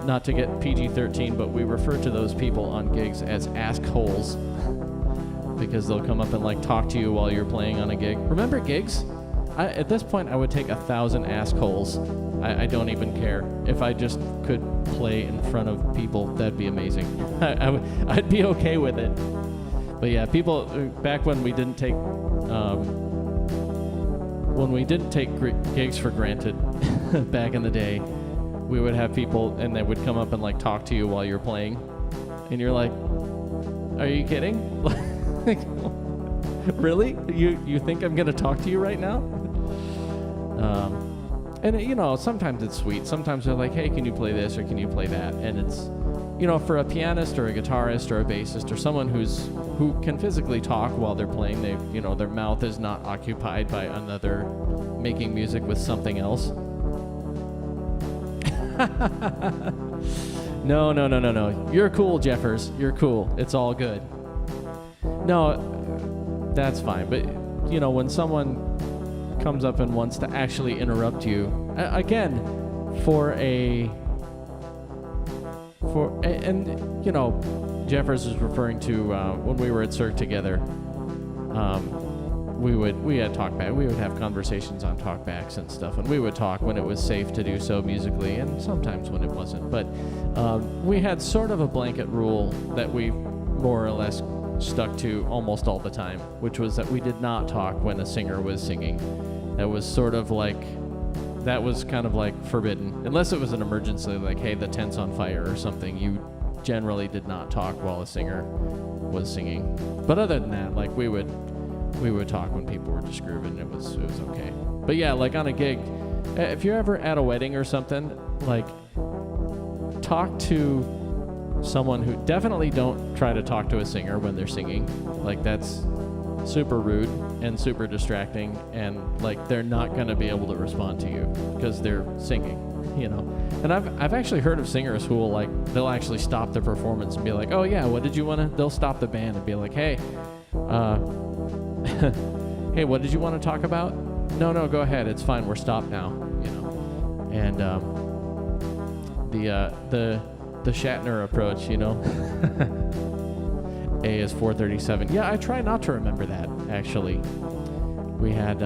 Not to get PG-13, but we refer to those people on gigs as ask-holes because they'll come up and like talk to you while you're playing on a gig. Remember gigs? At this point, I would take 1,000 ask-holes. I don't even care. If I just could play in front of people, that'd be amazing. I'd be okay with it. But yeah, people, back when we didn't take gigs for granted back in the day, we would have people and they would come up and like talk to you while you're playing. And you're like, are you kidding? Really? You think I'm going to talk to you right now? And sometimes it's sweet. Sometimes they're like, hey, can you play this or can you play that? And it's, for a pianist or a guitarist or a bassist or someone who can physically talk while they're playing, their mouth is not occupied by another making music with something else. No. You're cool, Jeffers. You're cool. It's all good. No, that's fine. But, when someone comes up and wants to actually interrupt you, again, Jeffers is referring to when we were at Cirque together, we had talkback. We would have conversations on talkbacks and stuff, and we would talk when it was safe to do so musically, and sometimes when it wasn't. But we had sort of a blanket rule that we more or less stuck to almost all the time, which was that we did not talk when a singer was singing. That was kind of like forbidden, unless it was an emergency, like, hey, the tent's on fire or something. You generally did not talk while a singer was singing. But other than that, like we would talk when people were just grooving. It was okay. But yeah, like on a gig, if you're ever at a wedding or something, like talk to someone who definitely don't try to talk to a singer when they're singing. Like that's super rude and super distracting, and like they're not going to be able to respond to you because they're singing, And I've actually heard of singers who will they'll actually stop the performance and be like, oh yeah, what did you want to? They'll stop the band and be like, hey, hey, what did you want to talk about? No, go ahead. It's fine. We're stopped now. And the Shatner approach, A is 437. Yeah, I try not to remember that. Actually, we had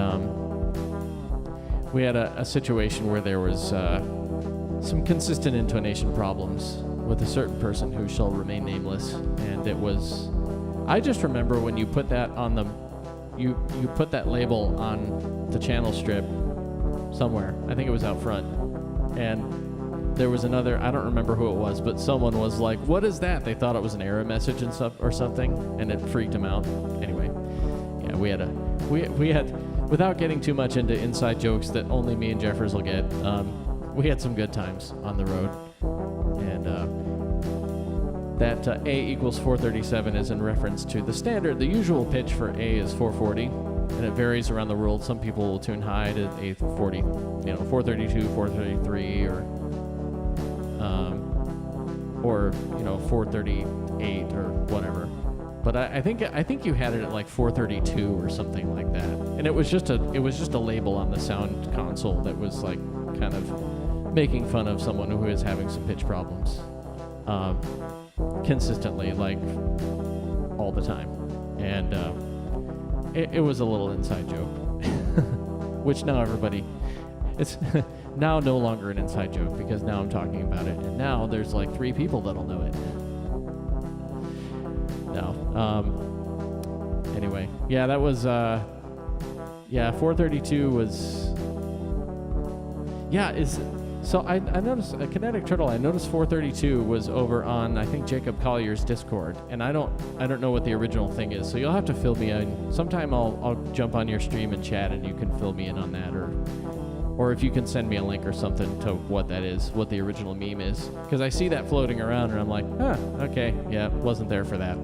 a situation where there was some consistent intonation problems with a certain person who shall remain nameless, and it was. I just remember when you put that on you put that label on the channel strip somewhere. I think it was out front. And there was another, I don't remember who it was, but someone was like, what is that? They thought it was an error message and stuff or something, and it freaked them out. Anyway, yeah, we had, without getting too much into inside jokes that only me and Jeffers will get, we had some good times on the road. And that A equals 437 is in reference to the usual pitch for A is 440, and it varies around the world. Some people will tune high to A 40, 432, 433, or 438 or whatever. But I think you had it at like 432 or something like that, and it was just a label on the sound console that was like kind of making fun of someone who is having some pitch problems. Consistently, like all the time, and it was a little inside joke, which now it's now no longer an inside joke because now I'm talking about it, and now there's like 3 people that'll know it. No, anyway, yeah, that was 432 was, yeah, So I noticed Kinetic Turtle. I noticed 432 was over on, I think, Jacob Collier's Discord, and I don't know what the original thing is. So you'll have to fill me in. Sometime I'll jump on your stream and chat, and you can fill me in on that, or if you can send me a link or something to what that is, what the original meme is, because I see that floating around, and I'm like, okay, yeah, wasn't there for that.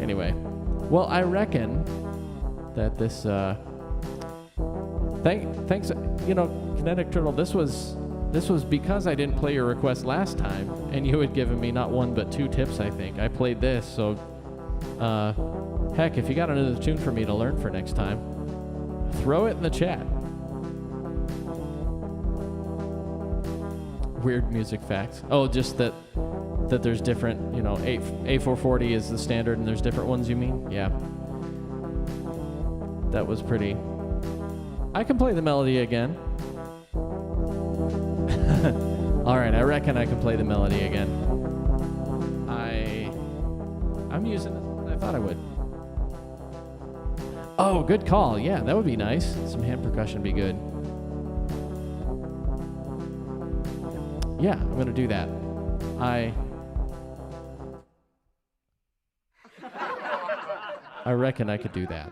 Anyway, well, I reckon that this. Thanks, Kinetic Turtle. This was because I didn't play your request last time, and you had given me not one but 2 tips. I think I played this, so heck, if you got another tune for me to learn for next time, throw it in the chat. Weird music facts. Oh, just that there's different. A440 is the standard, and there's different ones. You mean? Yeah. That was pretty. I can play the melody again. All right, I reckon I can play the melody again. I'm using it. I thought I would. Oh, good call. Yeah, that would be nice. Some hand percussion would be good. Yeah, I'm going to do that. I reckon I could do that.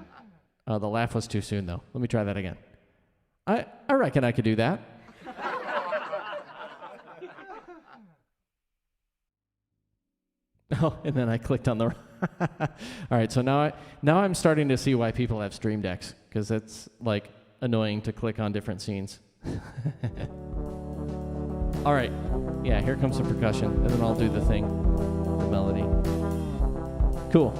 The laugh was too soon, though. Let me try that again. I reckon I could do that. Oh, and then I clicked on the. All right, so now I'm starting to see why people have Stream Decks, because it's like annoying to click on different scenes. All right, yeah, here comes the percussion, and then I'll do the thing, the melody. Cool.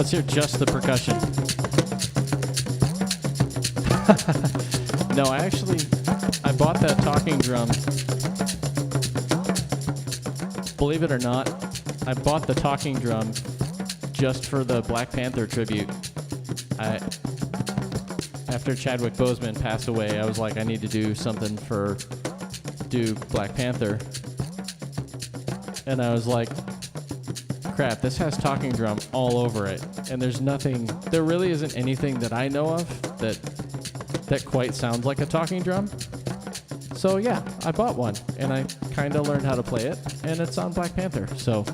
Let's hear just the percussion. No, I bought that talking drum. Believe it or not, I bought the talking drum just for the Black Panther tribute. After Chadwick Boseman passed away, I was like, I need to do something do Black Panther. And I was like, crap, this has talking drum all over it. And there really isn't anything that I know of that quite sounds like a talking drum. So yeah, I bought one and I kind of learned how to play it, and it's on Black Panther. So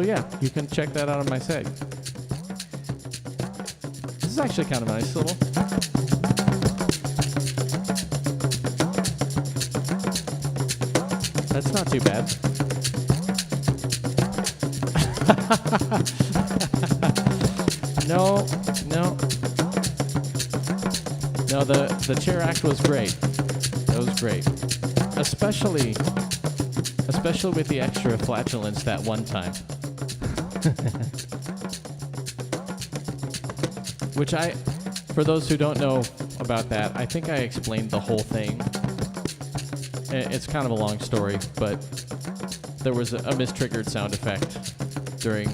yeah, you can check that out on my site. This is actually kind of a nice little. That's not too bad. No, the chair act was great. That was great. Especially with the extra flatulence that one time. Which for those who don't know about that, I think I explained the whole thing. It's kind of a long story, but there was a mistriggered sound effect during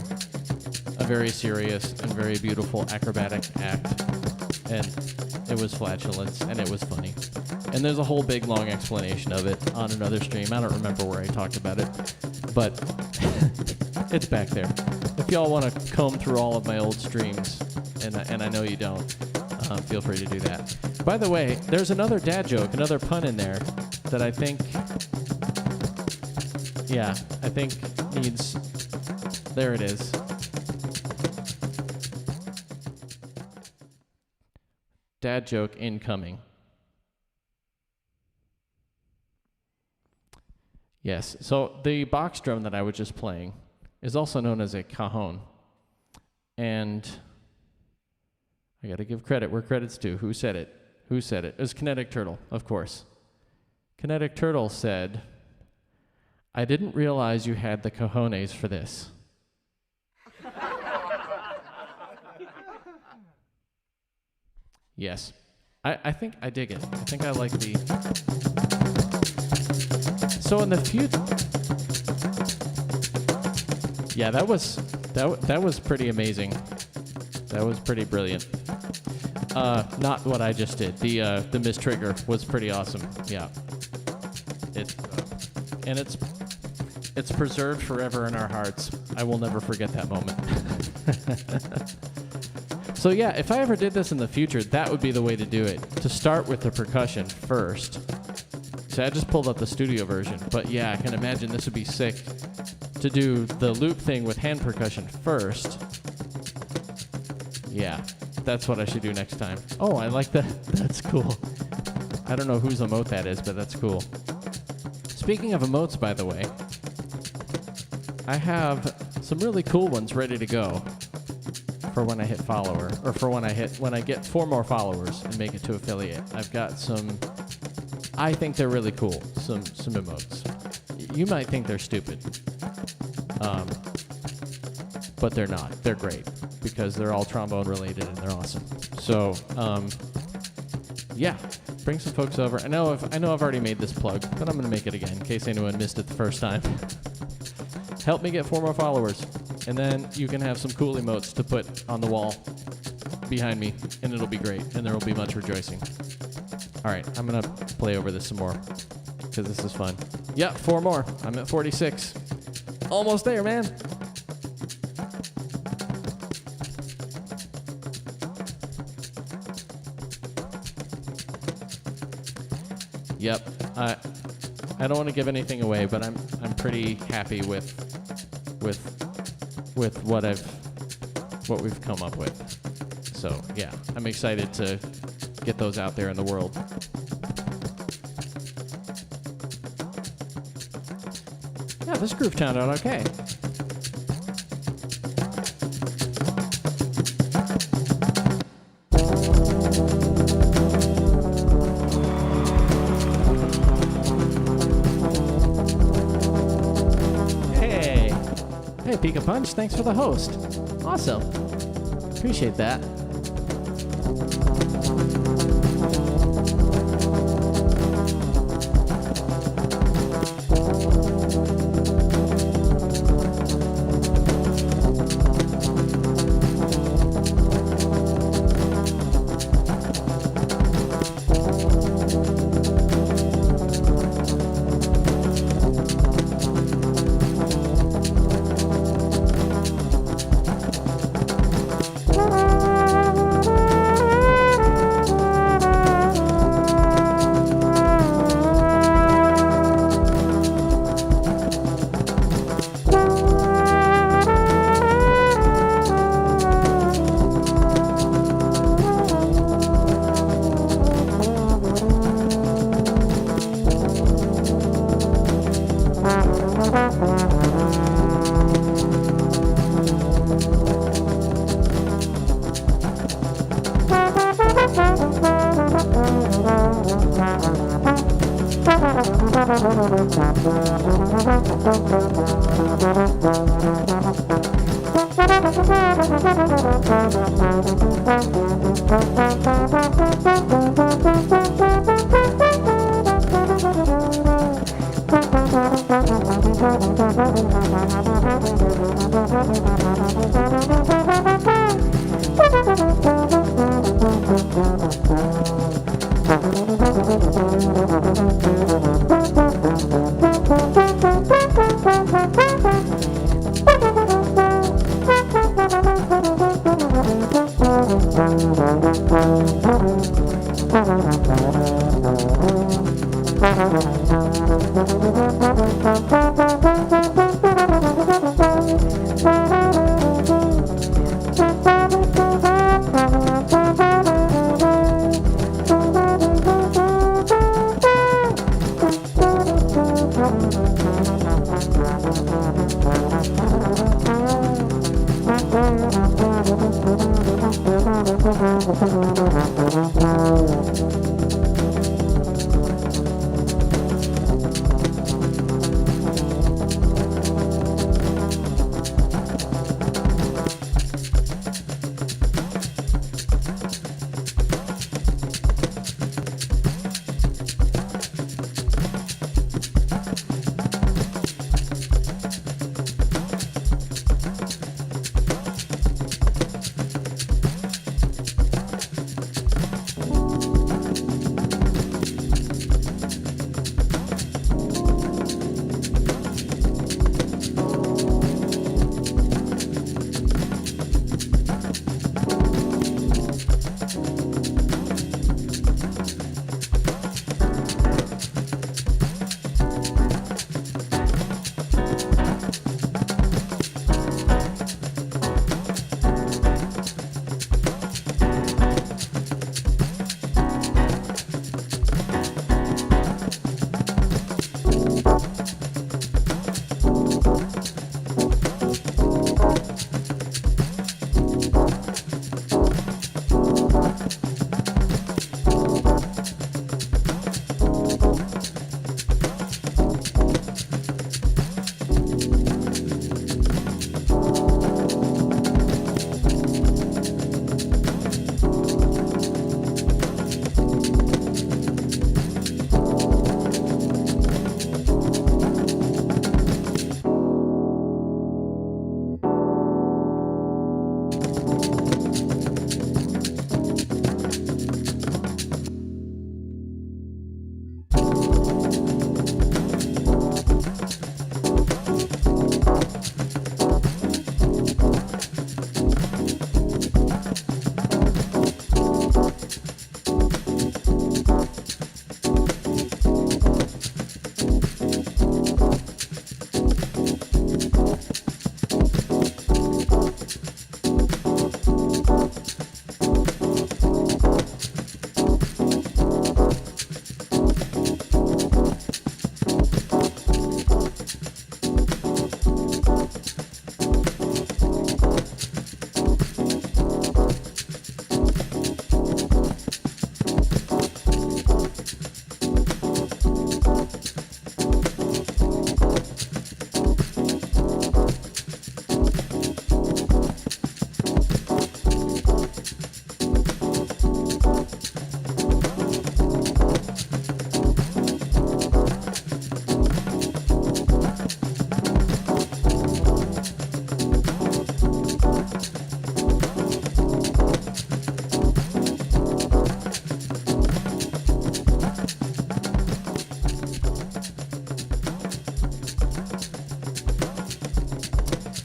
a very serious and very beautiful acrobatic act, and it was flatulence, and it was funny. And there's a whole big long explanation of it on another stream. I don't remember where I talked about it, but it's back there. If y'all want to comb through all of my old streams, and I know you don't, feel free to do that. By the way, there's another dad joke, another pun in there that I think needs. There it is. Dad joke incoming. Yes, so the box drum that I was just playing is also known as a cajon. And I gotta give credit where credit's due. Who said it? It was Kinetic Turtle, of course. Kinetic Turtle said, I didn't realize you had the cojones for this. Yes. I think I dig it. I think I like the... So in the future... Yeah, that was pretty amazing. That was pretty brilliant. Not what I just did. The mistrigger was pretty awesome. Yeah. It's preserved forever in our hearts. I will never forget that moment. So yeah, if I ever did this in the future, that would be the way to do it. To start with the percussion first. So I just pulled up the studio version, but yeah, I can imagine this would be sick to do the loop thing with hand percussion first. Yeah, that's what I should do next time. Oh, I like that. That's cool. I don't know whose emote that is, but that's cool. Speaking of emotes, by the way, I have some really cool ones ready to go for when I hit follower, or for when I get 4 more followers and make it to affiliate. I've got some, I think they're really cool, some emotes. You might think they're stupid, but they're not. They're great because they're all trombone related and they're awesome. So, yeah, bring some folks over. I know I've already made this plug, but I'm gonna make it again in case anyone missed it the first time. Help me get 4 more followers, and then you can have some cool emotes to put on the wall behind me, and it'll be great, and there will be much rejoicing. All right, I'm gonna play over this some more because this is fun. Yeah, 4 more. I'm at 46. Almost there, man. Yep. I don't want to give anything away, but I'm pretty happy with what we've come up with. So yeah, I'm excited to get those out there in the world. Yeah, this groove turned out okay. Hey, Pika Punch, thanks for the host. Awesome. Appreciate that.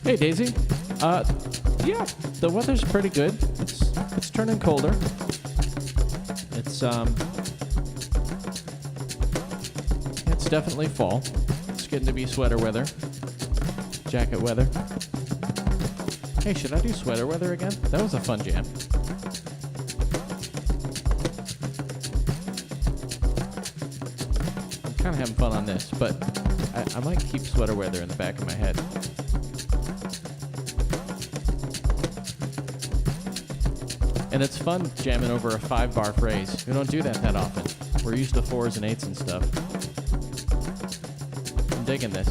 Hey, Daisy. Yeah, the weather's pretty good. It's turning colder. It's definitely fall. It's getting to be sweater weather, jacket weather. Hey, should I do sweater weather again? That was a fun jam. I'm kind of having fun on this, but I might keep sweater weather in the back of my head. And it's fun jamming over a 5-bar phrase. We don't do that often. We're used to 4s and 8s and stuff. I'm digging this.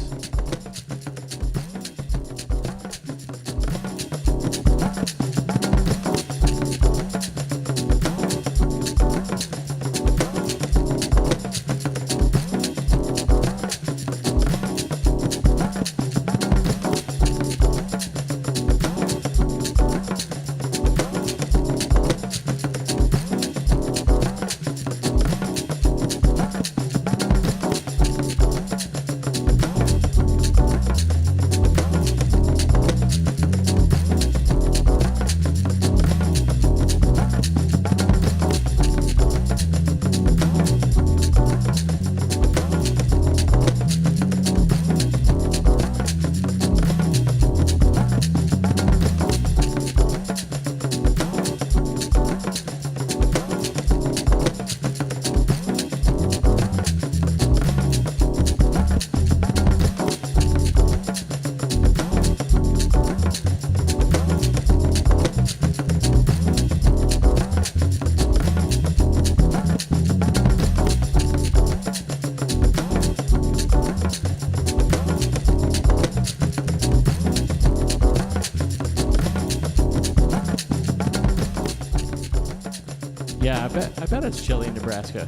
Yeah, I bet it's chilly in Nebraska.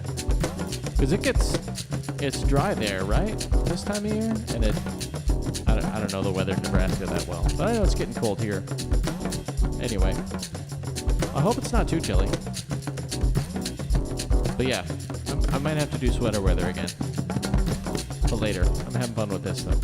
Because it's dry there, right? This time of year? And I don't know the weather in Nebraska that well. But I know it's getting cold here. Anyway, I hope it's not too chilly. But yeah, I might have to do sweater weather again. But later. I'm having fun with this though.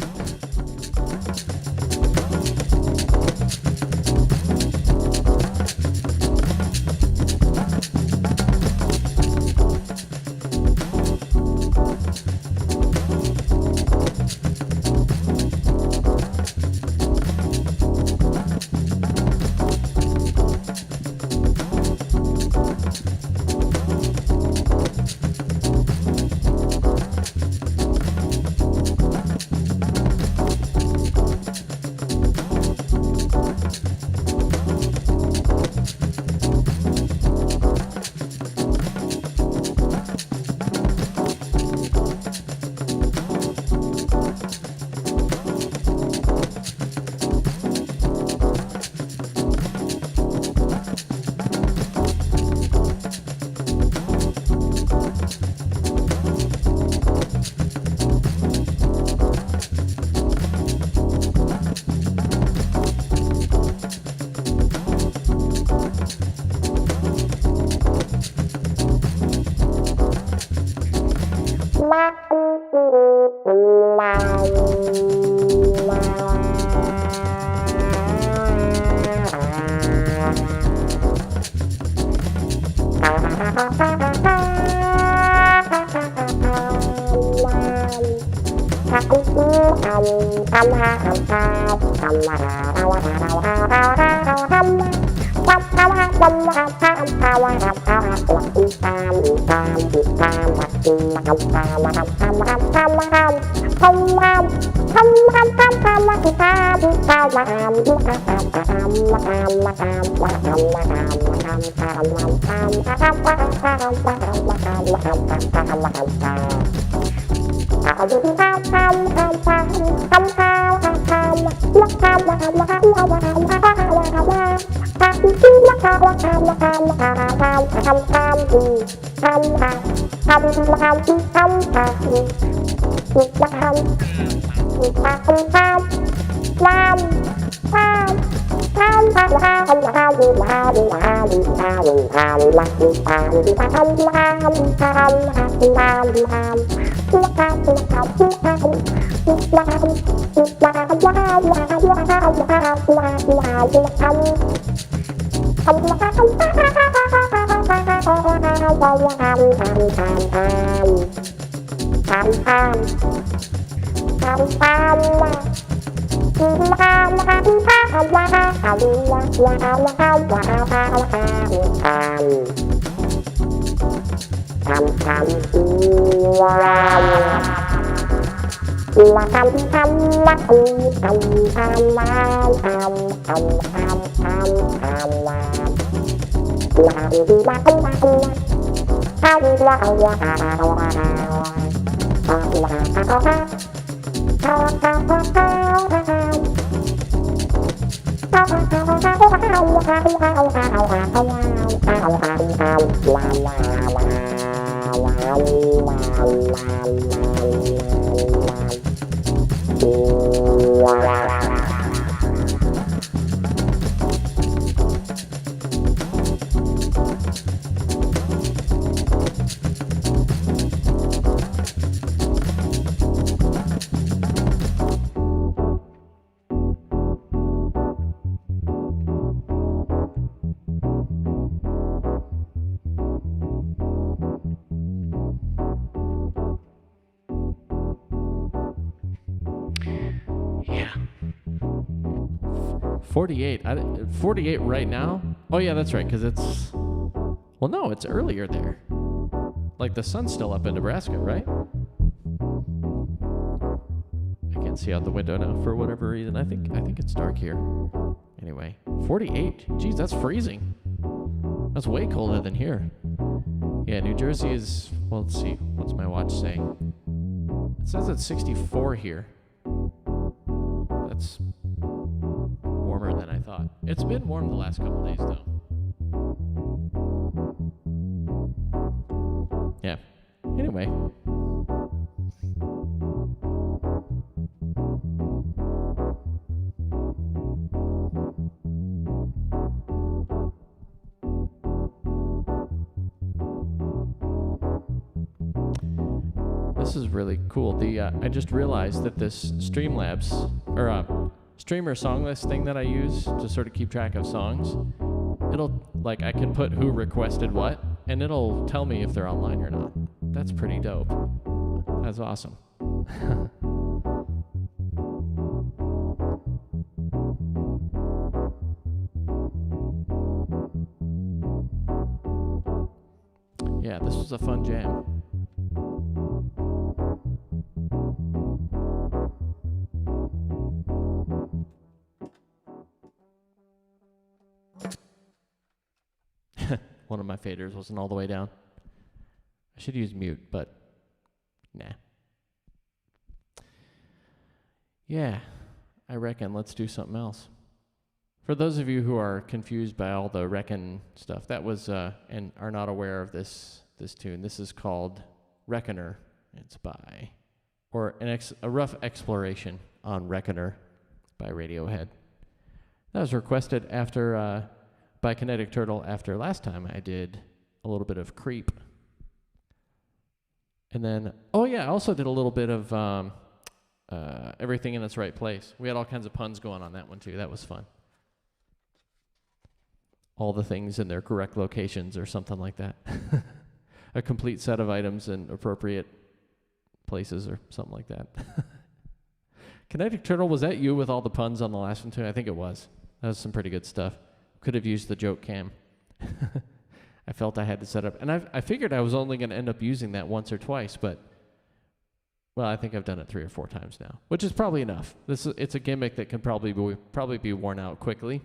Yeah. 48. 48 right now? Oh, yeah, that's right, because it's... Well, no, it's earlier there. Like, the sun's still up in Nebraska, right? I can't see out the window now for whatever reason. I think it's dark here. Anyway, 48. Geez, that's freezing. That's way colder than here. Yeah, New Jersey is... Well, let's see. What's my watch saying? It says it's 64 here. That's warmer than I thought. It's been warm the last couple days, though. Yeah. Anyway. This is really cool. I just realized that this Streamlabs, or Streamer song list thing that I use to sort of keep track of songs, it'll, like, I can put who requested what, and it'll tell me if they're online or not. That's pretty dope. That's awesome. Yeah, this was a fun jam. One of my faders wasn't all the way down. I should use mute, but nah. Yeah, I reckon let's do something else. For those of you who are confused by all the Reckon stuff, that was, and are not aware of this tune, this is called Reckoner. It's by, or a rough exploration on Reckoner by Radiohead. That was requested after, by Kinetic Turtle after last time I did a little bit of Creep. And then, oh yeah, I also did a little bit of Everything in Its Right Place. We had all kinds of puns going on that one too. That was fun. All the things in their correct locations or something like that. A complete set of items in appropriate places or something like that. Kinetic Turtle, was that you with all the puns on the last one too? I think it was. That was some pretty good stuff. Could have used the joke cam. I felt I had to set up, and I figured I was only going to end up using that once or twice, but well, I think I've done it 3 or 4 times now, which is probably enough. It's a gimmick that can probably be worn out quickly.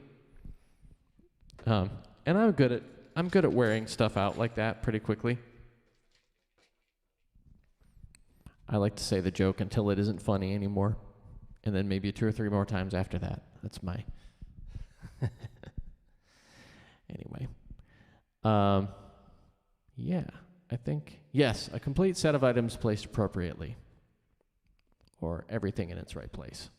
And I'm good at wearing stuff out like that pretty quickly. I like to say the joke until it isn't funny anymore, and then maybe 2 or 3 more times after that. That's my. Anyway. Yeah, I think, yes, a complete set of items placed appropriately, or everything in its right place.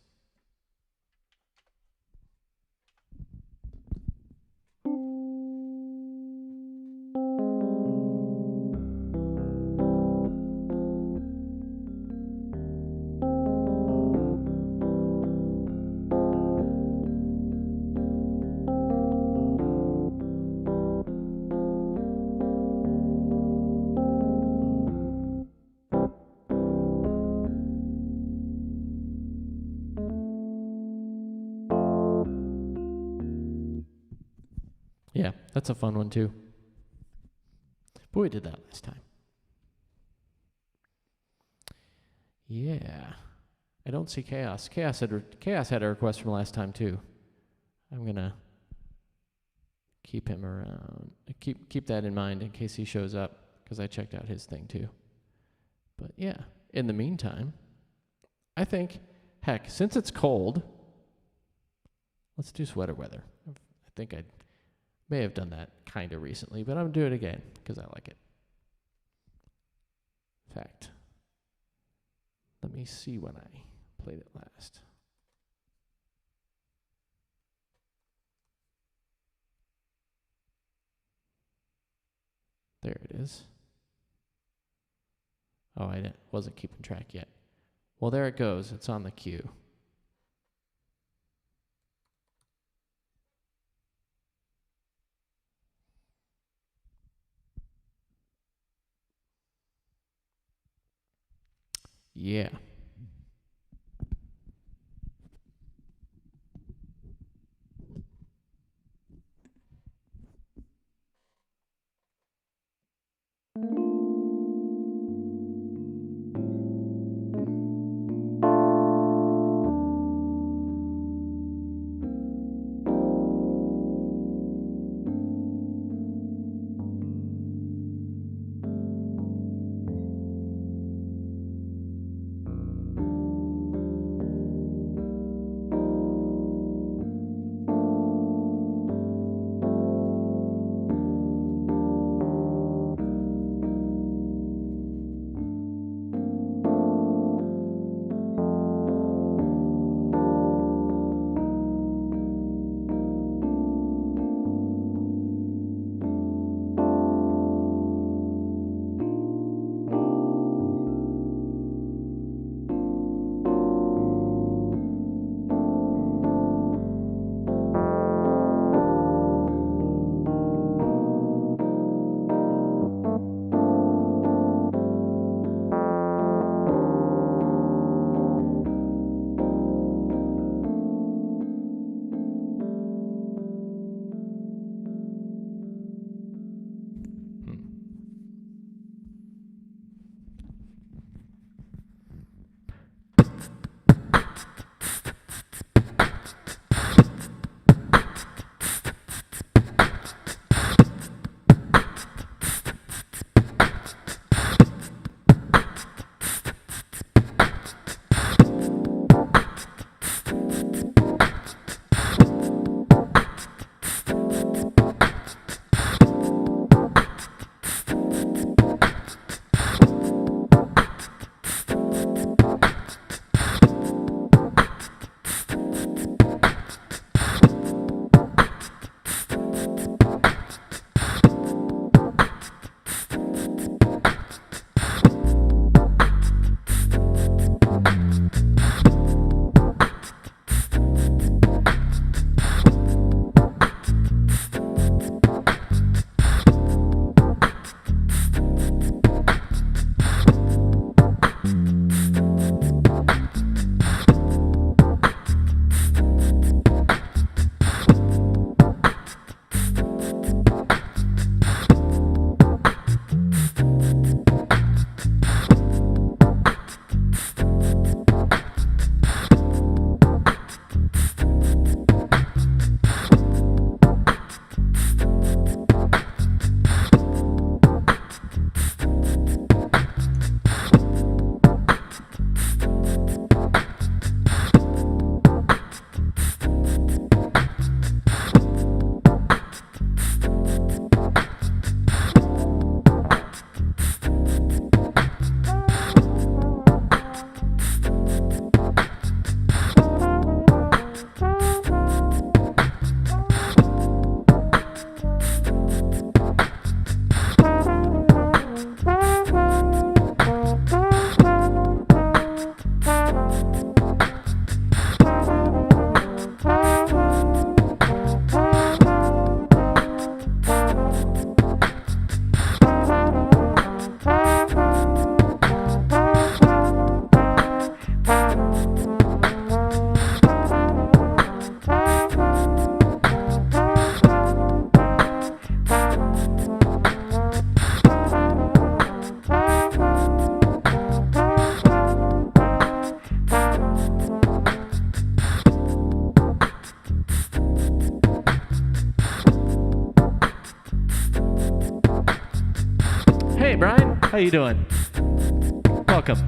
Yeah, that's a fun one too. But we did that last time. Yeah. I don't see Chaos. Chaos had a request from last time too. I'm gonna keep him around. Keep that in mind in case he shows up, because I checked out his thing too. But yeah, in the meantime, I think, heck, since it's cold, let's do sweater weather. I think I may have done that kind of recently, but I'm gonna do it again because I like it. In fact, let me see when I played it last. There it is. Oh, I wasn't keeping track yet. Well, there it goes. It's on the queue. Yeah. How you doing? Welcome.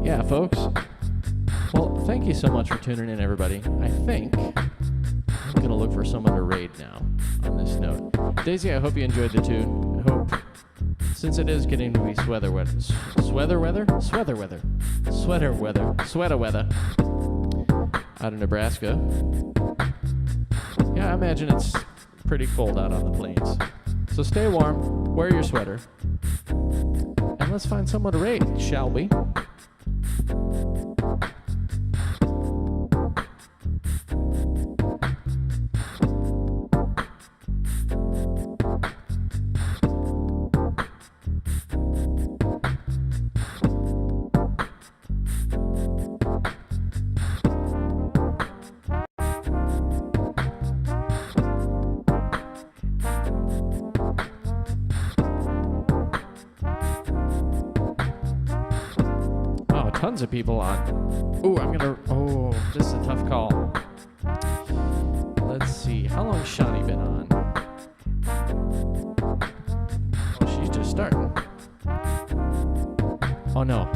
Yeah, folks. Well, thank you so much for tuning in, everybody. I think I'm going to look for someone to raid now on this note. Daisy, I hope you enjoyed the tune. I hope, since it is getting to be sweater weather out of Nebraska. Yeah, I imagine it's pretty cold out on the plains. So stay warm, wear your sweater, let's find someone to raid, shall we? Tons of people on. Oh, this is a tough call. Let's see. How long has Shani been on? Oh, she's just starting. Oh, no.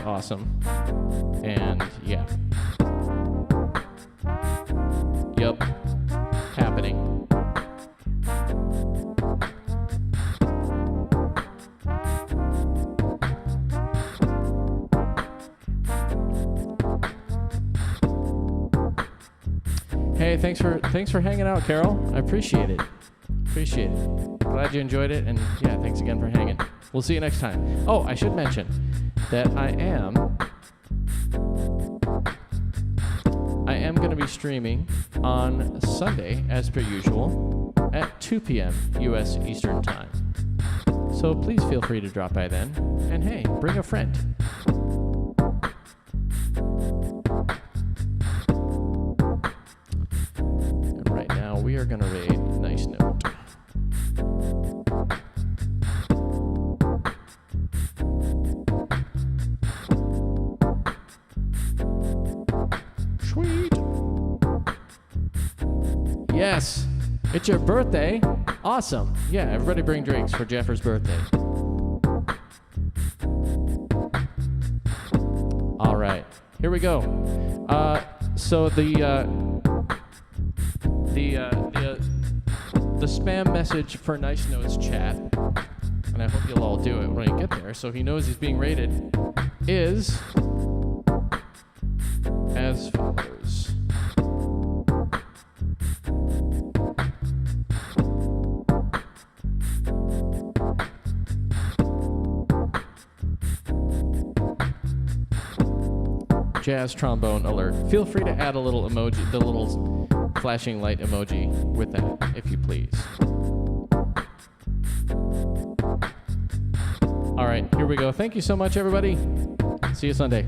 Awesome. And yeah. Yup. Happening. Hey, thanks for hanging out, Carol. I appreciate it. Glad you enjoyed it, and yeah, thanks again for hanging. We'll see you next time. Oh, I should mention that I am going to be streaming on Sunday, as per usual, at 2 p.m. U.S. Eastern Time. So please feel free to drop by then. And hey, bring a friend. And right now, we are going to raid Nice Note. Yes, it's your birthday. Awesome. Yeah, everybody bring drinks for Jeffers' birthday. All right, here we go. So the spam message for Nice Notes chat, and I hope you'll all do it when you get there, so he knows he's being rated, is as follows. Jazz trombone alert. Feel free to add a little emoji, the little flashing light emoji with that, if you please. All right, here we go. Thank you so much, everybody. See you Sunday.